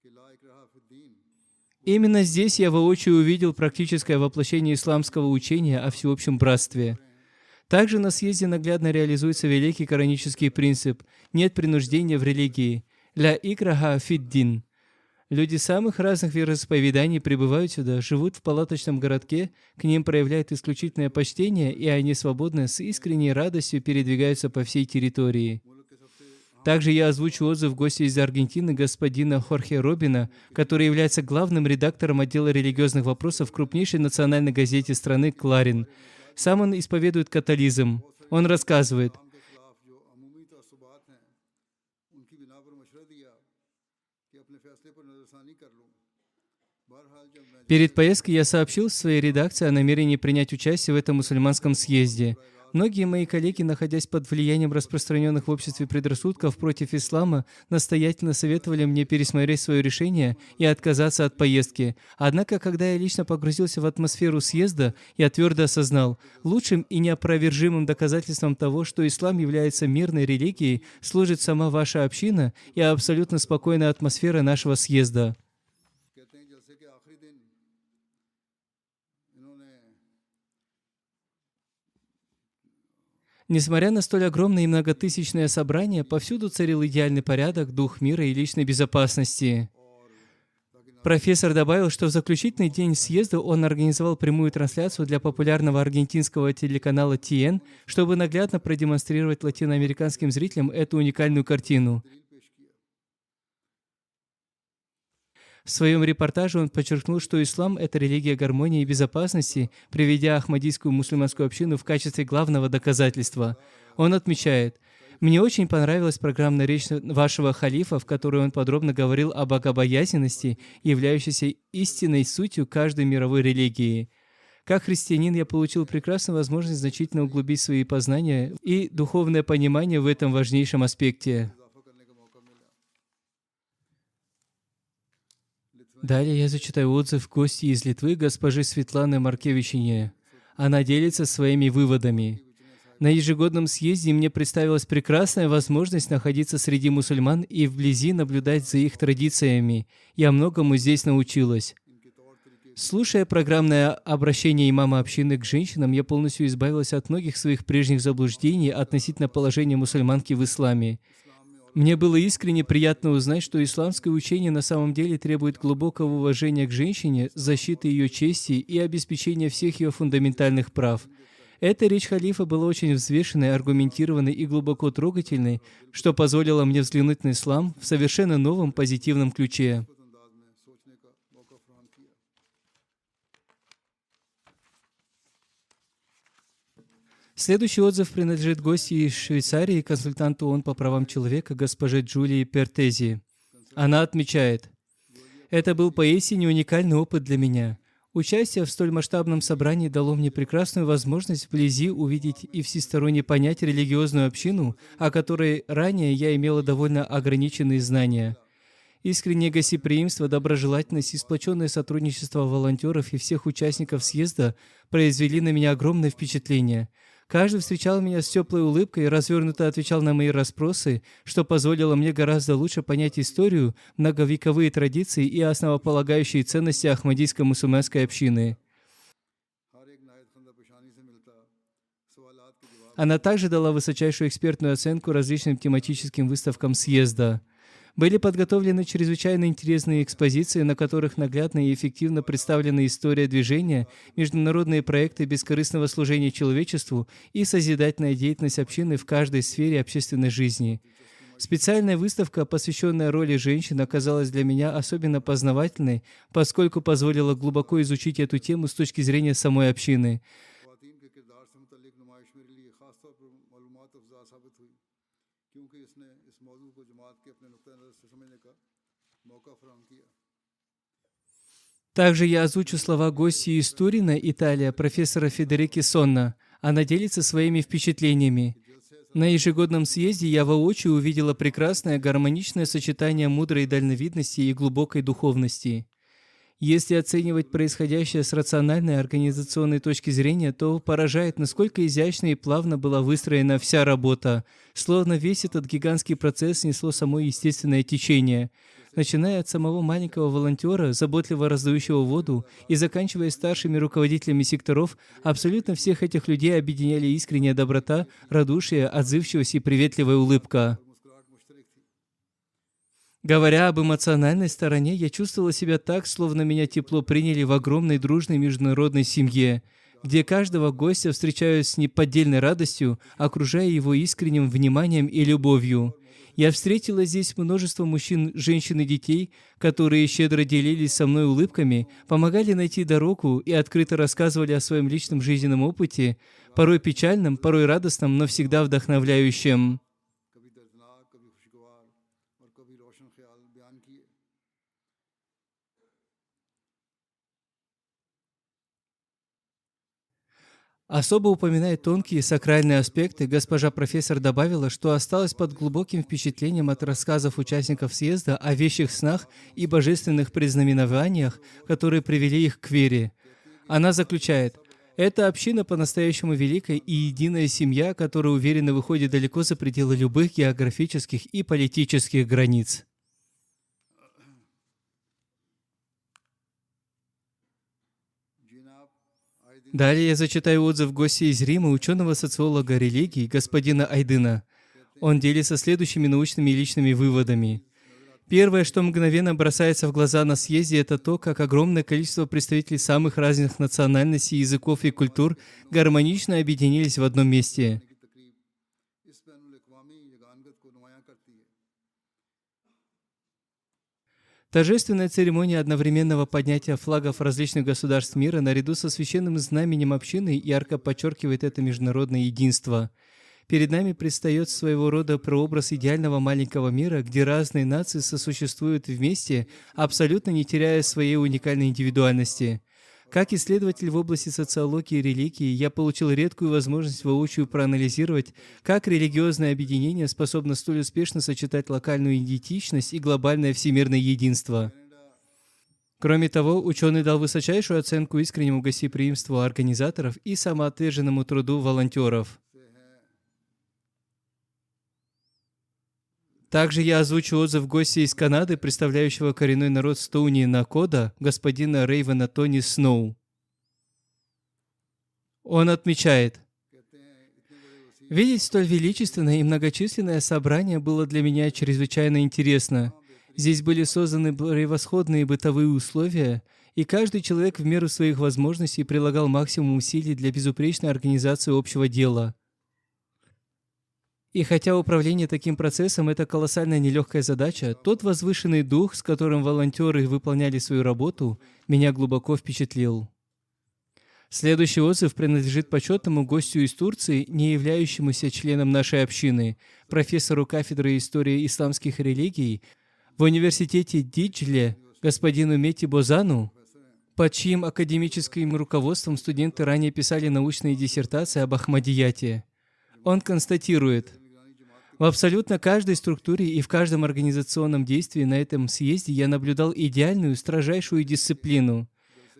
A: कि ला इकराहा फिद्दीन,
B: Именно здесь я воочию увидел практическое воплощение исламского учения о всеобщем братстве. Также на съезде наглядно реализуется великий коранический принцип «нет принуждения в религии» «ля икраха фиддин». Люди самых разных вероисповеданий прибывают сюда, живут в палаточном городке, к ним проявляют исключительное почтение, и они свободно, с искренней радостью передвигаются по всей территории. Также я озвучу отзыв гостя из Аргентины, господина Хорхе Робина, который является главным редактором отдела религиозных вопросов в крупнейшей национальной газете страны «Кларин». Сам он исповедует католизм. Он рассказывает:
A: इस्लाम के खिलाफ जो अमूमी तअस्सुबात हैं उनकी बिना पर मशवरा दिया कि अपने फैसले पर नजरसानी कर लूँ। बहरहाल जब मैं
B: перед поездкой я сообщил в своей редакции о намерении принять участие в этом мусульманском съезде. Многие мои коллеги, находясь под влиянием распространенных в обществе предрассудков против ислама, настоятельно советовали мне пересмотреть свое решение и отказаться от поездки. Однако, когда я лично погрузился в атмосферу съезда, я твердо осознал, лучшим и неопровержимым доказательством того, что ислам является мирной религией, служит сама ваша община и абсолютно спокойная атмосфера нашего съезда.
A: कहते हैं जलसे के आखिरी दिन इन्होंने
B: Несмотря на столь огромное и многотысячное собрание, повсюду царил идеальный порядок, дух мира и личной безопасности. Профессор добавил, что в заключительный день съезда он организовал прямую трансляцию для популярного аргентинского телеканала ТН, чтобы наглядно продемонстрировать латиноамериканским зрителям эту уникальную картину. В своем репортаже он подчеркнул, что ислам — это религия гармонии и безопасности, приведя Ахмадийскую мусульманскую общину в качестве главного доказательства. Он отмечает: «Мне очень понравилась программная речь вашего халифа, в которой он подробно говорил о богобоязненности, являющейся истинной сутью каждой мировой религии. Как христианин я получил прекрасную возможность значительно углубить свои познания и духовное понимание в этом важнейшем аспекте». Далее я зачитаю отзыв гостьи из Литвы, госпожи Светланы Маркевичине. Она делится своими выводами. На ежегодном съезде мне представилась прекрасная возможность находиться среди мусульман и вблизи наблюдать за их традициями. Я многому здесь научилась. Слушая программное обращение имама общины к женщинам, я полностью избавилась от многих своих прежних заблуждений относительно положения мусульманки в исламе. Мне было искренне приятно узнать, что исламское учение на самом деле требует глубокого уважения к женщине, защиты ее чести и обеспечения всех ее фундаментальных прав. Эта речь халифа была очень взвешенной, аргументированной и глубоко трогательной, что позволило мне взглянуть на ислам в совершенно новом позитивном ключе. Следующий отзыв принадлежит гостье из Швейцарии, консультанту ООН по правам человека, госпоже Джулии Пертези. Она отмечает: «Это был поистине уникальный опыт для меня. Участие в столь масштабном собрании дало мне прекрасную возможность вблизи увидеть и всесторонне понять религиозную общину, о которой ранее я имела довольно ограниченные знания. Искреннее гостеприимство, доброжелательность и сплоченное сотрудничество волонтеров и всех участников съезда произвели на меня огромное впечатление. Каждый встречал меня с теплой улыбкой и развернуто отвечал на мои расспросы, что позволило мне гораздо лучше понять историю, многовековые традиции и основополагающие ценности Ахмадийской мусульманской общины». Она также дала высочайшую экспертную оценку различным тематическим выставкам съезда. Были подготовлены чрезвычайно интересные экспозиции, на которых наглядно и эффективно представлена история движения, международные проекты бескорыстного служения человечеству и созидательная деятельность общины в каждой сфере общественной жизни. Специальная выставка, посвященная роли женщин, оказалась для меня особенно познавательной, поскольку позволила глубоко изучить эту тему с точки зрения самой общины. Также я озвучу слова гостьи из Турина, Италия, профессора Федерики Сонна. Она делится своими впечатлениями. На ежегодном съезде я воочию увидела прекрасное гармоничное сочетание мудрой дальновидности и глубокой духовности. Если оценивать происходящее с рациональной организационной точки зрения, то поражает, насколько изящно и плавно была выстроена вся работа, словно весь этот гигантский процесс несло само естественное течение. Начиная от самого маленького волонтера, заботливо раздающего воду, и заканчивая старшими руководителями секторов, абсолютно всех этих людей объединяли искренняя доброта, радушие, отзывчивость и приветливая улыбка. Говоря об эмоциональной стороне, я чувствовала себя так, словно меня тепло приняли в огромной дружной международной семье, где каждого гостя встречают с неподдельной радостью, окружая его искренним вниманием и любовью. Я встретила здесь множество мужчин, женщин и детей, которые щедро делились со мной улыбками, помогали найти дорогу и открыто рассказывали о своем личном жизненном опыте, порой печальном, порой радостном, но всегда вдохновляющем. Особо упоминая тонкие сакральные аспекты, госпожа профессор добавила, что осталась под глубоким впечатлением от рассказов участников съезда о вещих снах и божественных предзнаменованиях, которые привели их к вере. Она заключает: «Это община по-настоящему великая и единая семья, которая уверенно выходит далеко за пределы любых географических и политических границ». Далее я зачитаю отзыв гостя из Рима, ученого-социолога религии, господина Айдына. Он делится следующими научными и личными выводами. Первое, что мгновенно бросается в глаза на съезде, это то, как огромное количество представителей самых разных национальностей, языков и культур гармонично объединились в одном месте. Торжественная церемония одновременного поднятия флагов различных государств мира наряду со священным знаменем общины ярко подчеркивает это международное единство. Перед нами предстает своего рода прообраз идеального маленького мира, где разные нации сосуществуют вместе, абсолютно не теряя своей уникальной индивидуальности. Как исследователь в области социологии и религии, я получил редкую возможность воочию проанализировать, как религиозное объединение способно столь успешно сочетать локальную идентичность и глобальное всемирное единство. Кроме того, ученый дал высочайшую оценку искреннему гостеприимству организаторов и самоотверженному труду волонтеров. Также я озвучу отзыв гостя из Канады, представляющего коренной народ Стоуни Накода, господина Рейвена Тони Сноу. Он отмечает: «Видеть столь величественное и многочисленное собрание было для меня чрезвычайно интересно. Здесь были созданы превосходные бытовые условия, и каждый человек в меру своих возможностей прилагал максимум усилий для безупречной организации общего дела. И хотя управление таким процессом – это колоссальная нелегкая задача, тот возвышенный дух, с которым волонтеры выполняли свою работу, меня глубоко впечатлил». Следующий отзыв принадлежит почетному гостю из Турции, не являющемуся членом нашей общины, профессору кафедры истории исламских религий в университете Диджле, господину Мети Бозану, под чьим академическим руководством студенты ранее писали научные диссертации об Ахмадияте. Он констатирует: «В абсолютно каждой структуре и в каждом организационном действии на этом съезде я наблюдал идеальную, строжайшую дисциплину.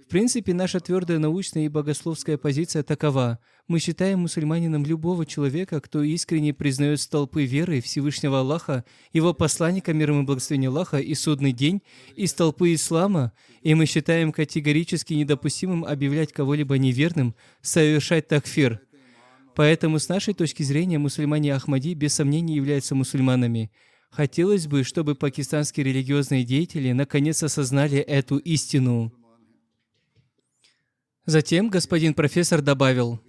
B: В принципе, наша твердая научная и богословская позиция такова. Мы считаем мусульманином любого человека, кто искренне признает столпы веры Всевышнего Аллаха, его посланника, мир ему и благословение Аллаха, и судный день, и столпы ислама, и мы считаем категорически недопустимым объявлять кого-либо неверным, совершать такфир. Поэтому, с нашей точки зрения, мусульмане Ахмади без сомнения являются мусульманами. Хотелось бы, чтобы пакистанские религиозные деятели наконец осознали эту истину». Затем господин профессор добавил: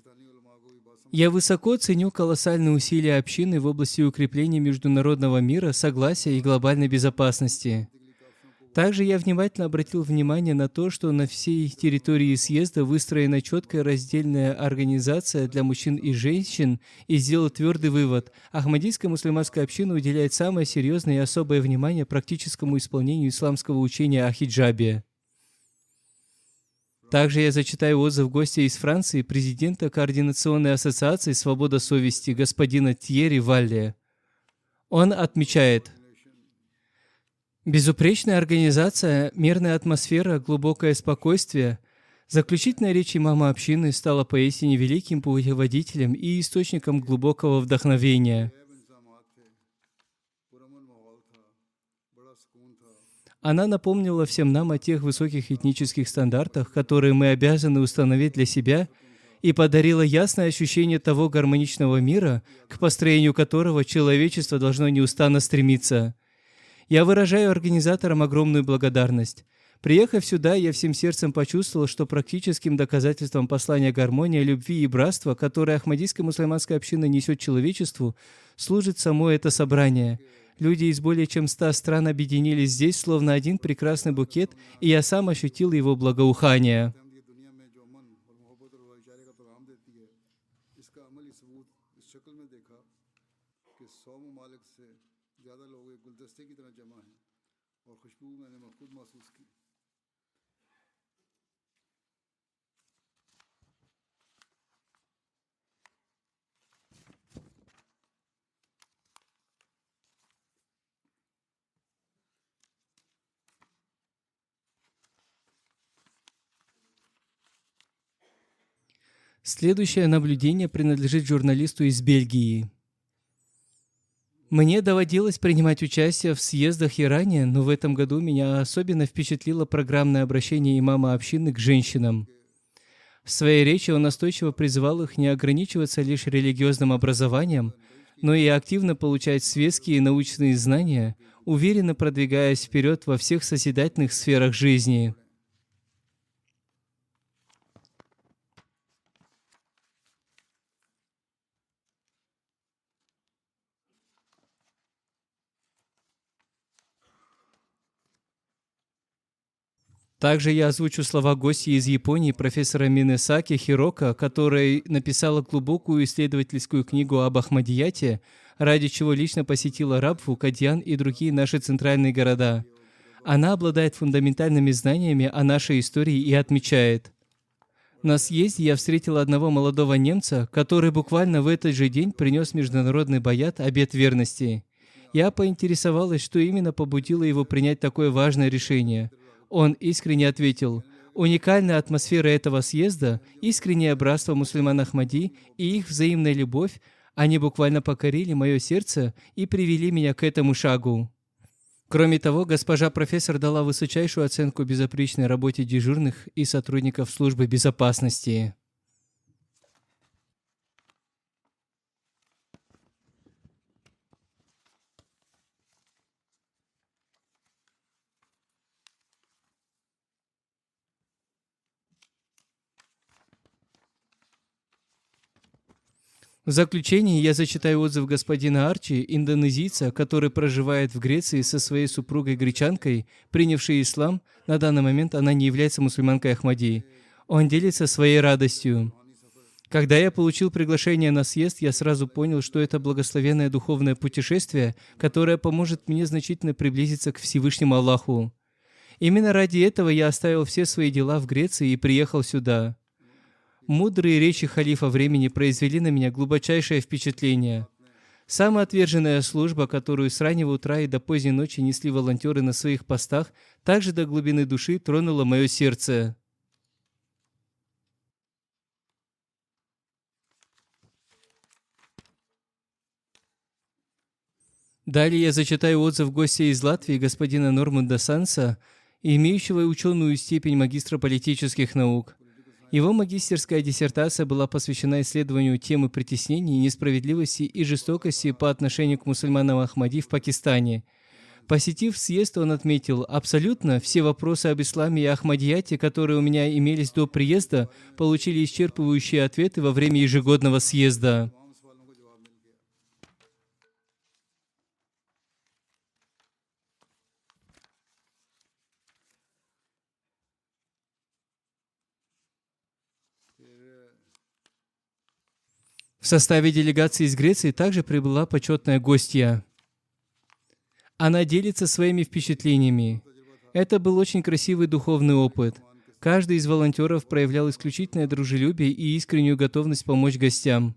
B: «Я высоко ценю колоссальные усилия общины в области укрепления международного мира, согласия и глобальной безопасности. Также я внимательно обратил внимание на то, что на всей территории съезда выстроена четкая раздельная организация для мужчин и женщин, и сделал твердый вывод: Ахмадийская мусульманская община уделяет самое серьезное и особое внимание практическому исполнению исламского учения о хиджабе». Также я зачитаю отзыв гостя из Франции, президента Координационной ассоциации «Свобода совести» господина Тьерри Валле. Он отмечает: «Безупречная организация, мирная атмосфера, глубокое спокойствие. Заключительная речь имама общины стала поистине великим путеводителем и источником глубокого вдохновения. Она напомнила всем нам о тех высоких этнических стандартах, которые мы обязаны установить для себя, и подарила ясное ощущение того гармоничного мира, к построению которого человечество должно неустанно стремиться. Я выражаю организаторам огромную благодарность. Приехав сюда, я всем сердцем почувствовал, что практическим доказательством послания гармонии, любви и братства, которое Ахмадийская мусульманская община несет человечеству, служит само это собрание. Люди из более чем 100 стран объединились здесь, словно один прекрасный букет, и я сам ощутил его благоухание». Следующее наблюдение принадлежит журналисту из Бельгии. Мне доводилось принимать участие в съездах и ранее, но в этом году меня особенно впечатлило программное обращение имама общины к женщинам. В своей речи он настойчиво призывал их не ограничиваться лишь религиозным образованием, но и активно получать светские и научные знания, уверенно продвигаясь вперед во всех созидательных сферах жизни. Также я озвучу слова гостья из Японии, профессора Минесаки Хирока, которая написала глубокую исследовательскую книгу об Ахмадияте, ради чего лично посетила Рабфу, Кадьян и другие наши центральные города. Она обладает фундаментальными знаниями о нашей истории и отмечает: на съезде я встретил одного молодого немца, который буквально в этот же день принес международный баят обет верности. Я поинтересовалась, что именно побудило его принять такое важное решение. Он искренне ответил: уникальная атмосфера этого съезда, искреннее братство мусульман Ахмади и их взаимная любовь, они буквально покорили мое сердце и привели меня к этому шагу. Кроме того, госпожа профессор дала высочайшую оценку безупречной работе дежурных и сотрудников службы безопасности. В заключение я зачитаю отзыв господина Арчи, индонезийца, который проживает в Греции со своей супругой-гречанкой, принявшей ислам. На данный момент она не является мусульманкой Ахмади. Он делится своей радостью. Когда я получил приглашение на съезд, я сразу понял, что это благословенное духовное путешествие, которое поможет мне значительно приблизиться к Всевышнему Аллаху. Именно ради этого я оставил все свои дела в Греции и приехал сюда. Мудрые речи халифа времени произвели на меня глубочайшее впечатление. Самая отверженная служба, которую с раннего утра и до поздней ночи несли волонтеры на своих постах, также до глубины души тронула мое сердце. Далее я зачитаю отзыв гостя из Латвии, господина Нормунда Санса, имеющего ученую степень магистра политических наук. Его магистерская диссертация была посвящена исследованию темы притеснений, несправедливости и жестокости по отношению к мусульманам Ахмади в Пакистане. Посетив съезд, он отметил: абсолютно все вопросы об исламе и Ахмадияте, которые у меня имелись до приезда, получили исчерпывающие ответы во время ежегодного съезда. В составе делегации из Греции также прибыла почетная гостья. Она делится своими впечатлениями. Это был очень красивый духовный опыт. Каждый из волонтеров проявлял исключительное дружелюбие и искреннюю готовность помочь гостям.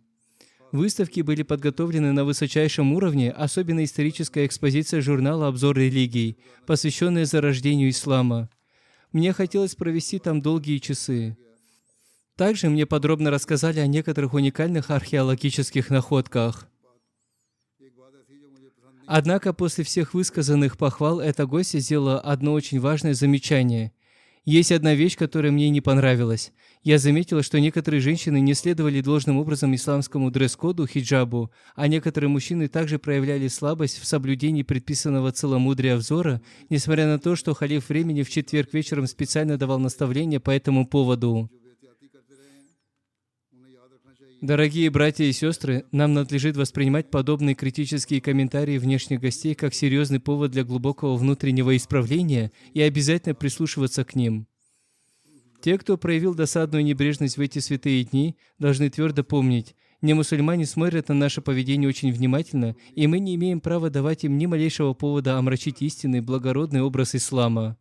B: Выставки были подготовлены на высочайшем уровне, особенно историческая экспозиция журнала «Обзор религий», посвященная зарождению ислама. Мне хотелось провести там долгие часы. Также мне подробно рассказали о некоторых уникальных археологических находках. Однако после всех высказанных похвал эта гостья сделала одно очень важное замечание. Есть одна вещь, которая мне не понравилась. Я заметила, что некоторые женщины не следовали должным образом исламскому дресс-коду хиджабу, а некоторые мужчины также проявляли слабость в соблюдении предписанного целомудрия взора, несмотря на то, что халиф времени в четверг вечером специально давал наставления по этому поводу. Дорогие братья и сестры, нам надлежит воспринимать подобные критические комментарии внешних гостей как серьезный повод для глубокого внутреннего исправления и обязательно прислушиваться к ним. Те, кто проявил досадную небрежность в эти святые дни, должны твердо помнить: немусульмане смотрят на наше поведение очень внимательно, и мы не имеем права давать им ни малейшего повода омрачить истинный, благородный образ ислама.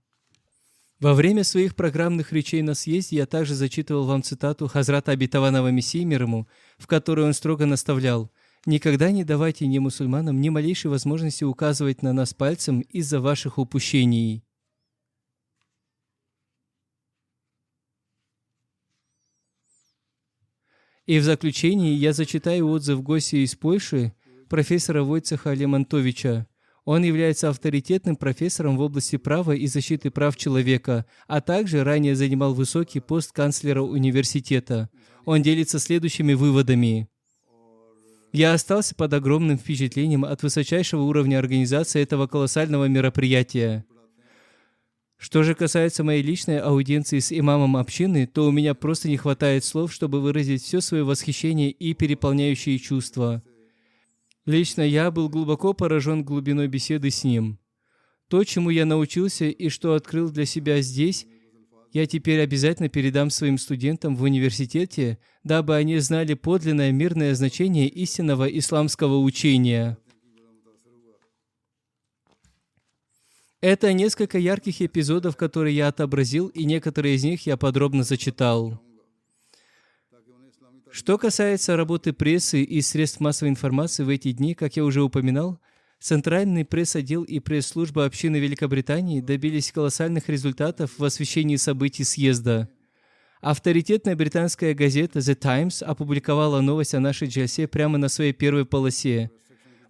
B: Во время своих программных речей на съезде я также зачитывал вам цитату Хазрата Обетованного Мессии мир ему, в которой он строго наставлял: «Никогда не давайте немусульманам ни малейшей возможности указывать на нас пальцем из-за ваших упущений». И в заключении я зачитаю отзыв гостя из Польши, профессора Войцеха Лемонтовича. Он является авторитетным профессором в области права и защиты прав человека, а также ранее занимал высокий пост канцлера университета. Он делится следующими выводами. Я остался под огромным впечатлением от высочайшего уровня организации этого колоссального мероприятия. Что же касается моей личной аудиенции с имамом общины, то у меня просто не хватает слов, чтобы выразить все свое восхищение и переполняющие чувства. Лично я был глубоко поражен глубиной беседы с ним. То, чему я научился и что открыл для себя здесь, я теперь обязательно передам своим студентам в университете, дабы они знали подлинное мирное значение истинного исламского учения. Это несколько ярких эпизодов, которые я отобразил, и некоторые из них я подробно зачитал. Что касается работы прессы и средств массовой информации в эти дни, как я уже упоминал, Центральный пресс-отдел и пресс-служба общины Великобритании добились колоссальных результатов в освещении событий съезда. Авторитетная британская газета The Times опубликовала новость о нашей джальсе прямо на своей первой полосе.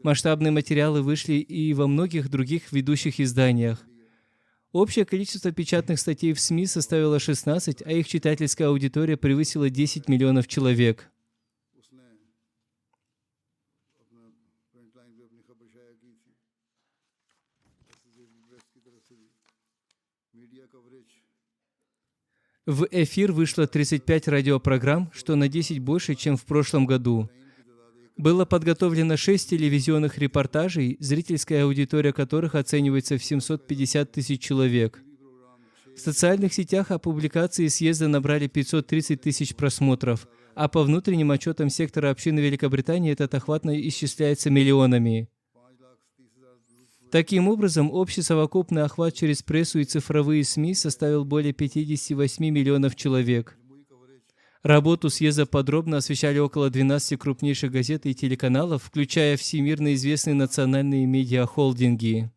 B: Масштабные материалы вышли и во многих других ведущих изданиях. Общее количество печатных статей в СМИ составило 16, а их читательская аудитория превысила 10 миллионов человек. В эфир вышло 35 радиопрограмм, что на 10 больше, чем в прошлом году. Было подготовлено 6 телевизионных репортажей, зрительская аудитория которых оценивается в 750 тысяч человек. В социальных сетях публикации съезда набрали 530 тысяч просмотров, а по внутренним отчетам сектора общины Великобритании этот охват исчисляется миллионами. Таким образом, общий совокупный охват через прессу и цифровые СМИ составил более 58 миллионов человек. Работу съезда подробно освещали около 12 крупнейших газет и телеканалов, включая всемирно известные национальные медиахолдинги.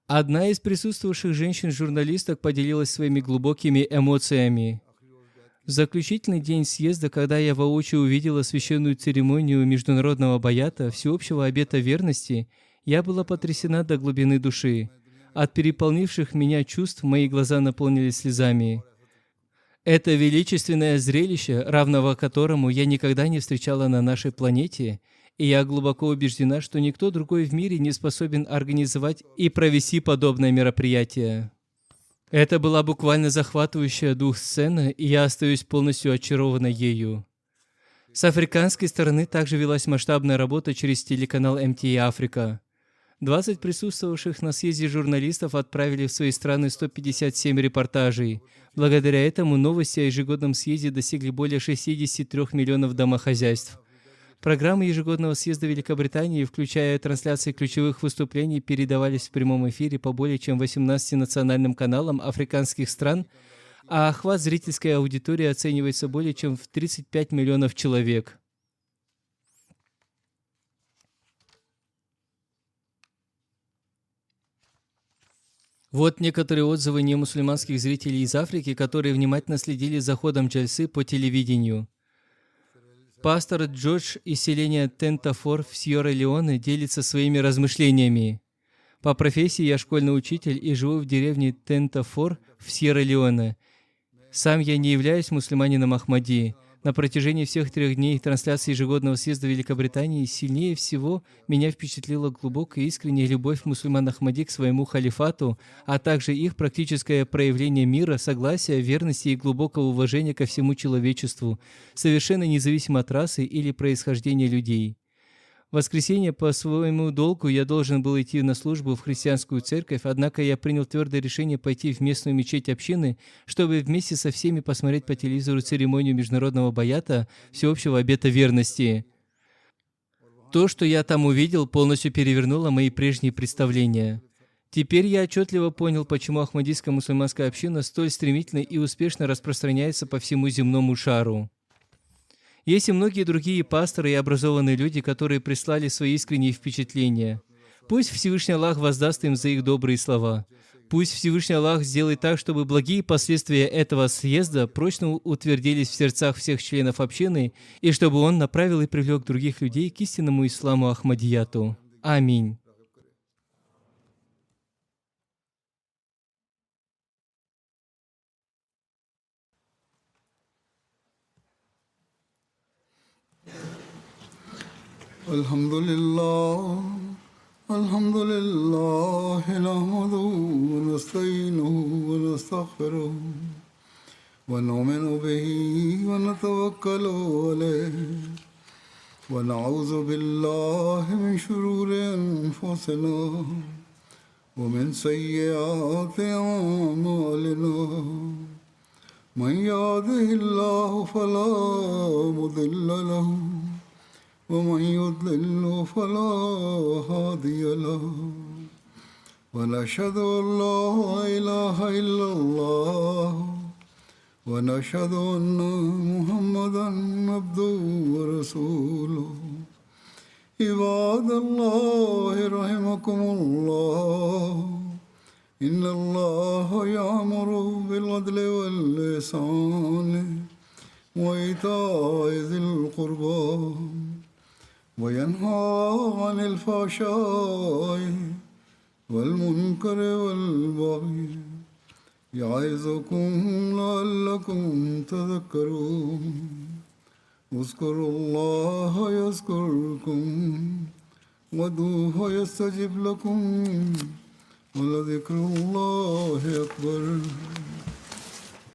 B: Одна из присутствовавших женщин-журналисток поделилась своими глубокими эмоциями. В заключительный день съезда, когда я воочию увидела священную церемонию международного баята, всеобщего обета верности, я была потрясена до глубины души. От переполнивших меня чувств мои глаза наполнились слезами. Это величественное зрелище, равного которому я никогда не встречала на нашей планете, и я глубоко убеждена, что никто другой в мире не способен организовать и провести подобное мероприятие. Это была буквально захватывающая дух сцена, и я остаюсь полностью очарована ею. С африканской стороны также велась масштабная работа через телеканал MTA Африка. 20 присутствовавших на съезде журналистов отправили в свои страны 157 репортажей. Благодаря этому новости о ежегодном съезде достигли более 63 миллионов домохозяйств. Программы ежегодного съезда Великобритании, включая трансляции ключевых выступлений, передавались в прямом эфире по более чем 18 национальным каналам африканских стран, а охват зрительской аудитории оценивается более чем в 35 миллионов человек. Вот некоторые отзывы немусульманских зрителей из Африки, которые внимательно следили за ходом джальсы по телевидению. Пастор Джордж из селения Тентафор в Сьерра-Леоне делится своими размышлениями. По профессии я школьный учитель и живу в деревне Тентафор в Сьерра-Леоне. Сам я не являюсь мусульманином Ахмади. На протяжении всех 3 дней трансляции ежегодного съезда Великобритании сильнее всего меня впечатлила глубокая и искренняя любовь мусульман Ахмади к своему халифату, а также их практическое проявление мира, согласия, верности и глубокого уважения ко всему человечеству, совершенно независимо от расы или происхождения людей. В воскресенье по своему долгу я должен был идти на службу в христианскую церковь, однако я принял твердое решение пойти в местную мечеть общины, чтобы вместе со всеми посмотреть по телевизору церемонию международного баята всеобщего обета верности. То, что я там увидел, полностью перевернуло мои прежние представления. Теперь я отчетливо понял, почему ахмадийская мусульманская община столь стремительно и успешно распространяется по всему земному шару. Есть и многие другие пасторы и образованные люди, которые прислали свои искренние впечатления. Пусть Всевышний Аллах воздаст им за их добрые слова. Пусть Всевышний Аллах сделает так, чтобы благие последствия этого съезда прочно утвердились в сердцах всех членов общины, и чтобы Он направил и привлек других людей к истинному исламу Ахмадияту. Аминь.
A: Alhamdulillah. الحمد لله نحمده ونستعينه ونستغفره ونؤمن به ونتوكل عليه ونعوذ بالله من شرور أنفسنا ومن سيئات أعمالنا من يهده الله فلا مضل له ومن يضلل فلا هادي له ونشهد أن لا إله إلا الله ونشهد أن محمدا عبده ورسوله عباد الله رحمكم الله إن الله يأمر بالعدل والإحسان وإيتاء ذي القربى وينهى عن الفحشاء والمنكر والبغي يعظكم لعلكم تذكرون اذكروا الله يذكركم وادعوه يستجب لكم ولذكر الله أكبر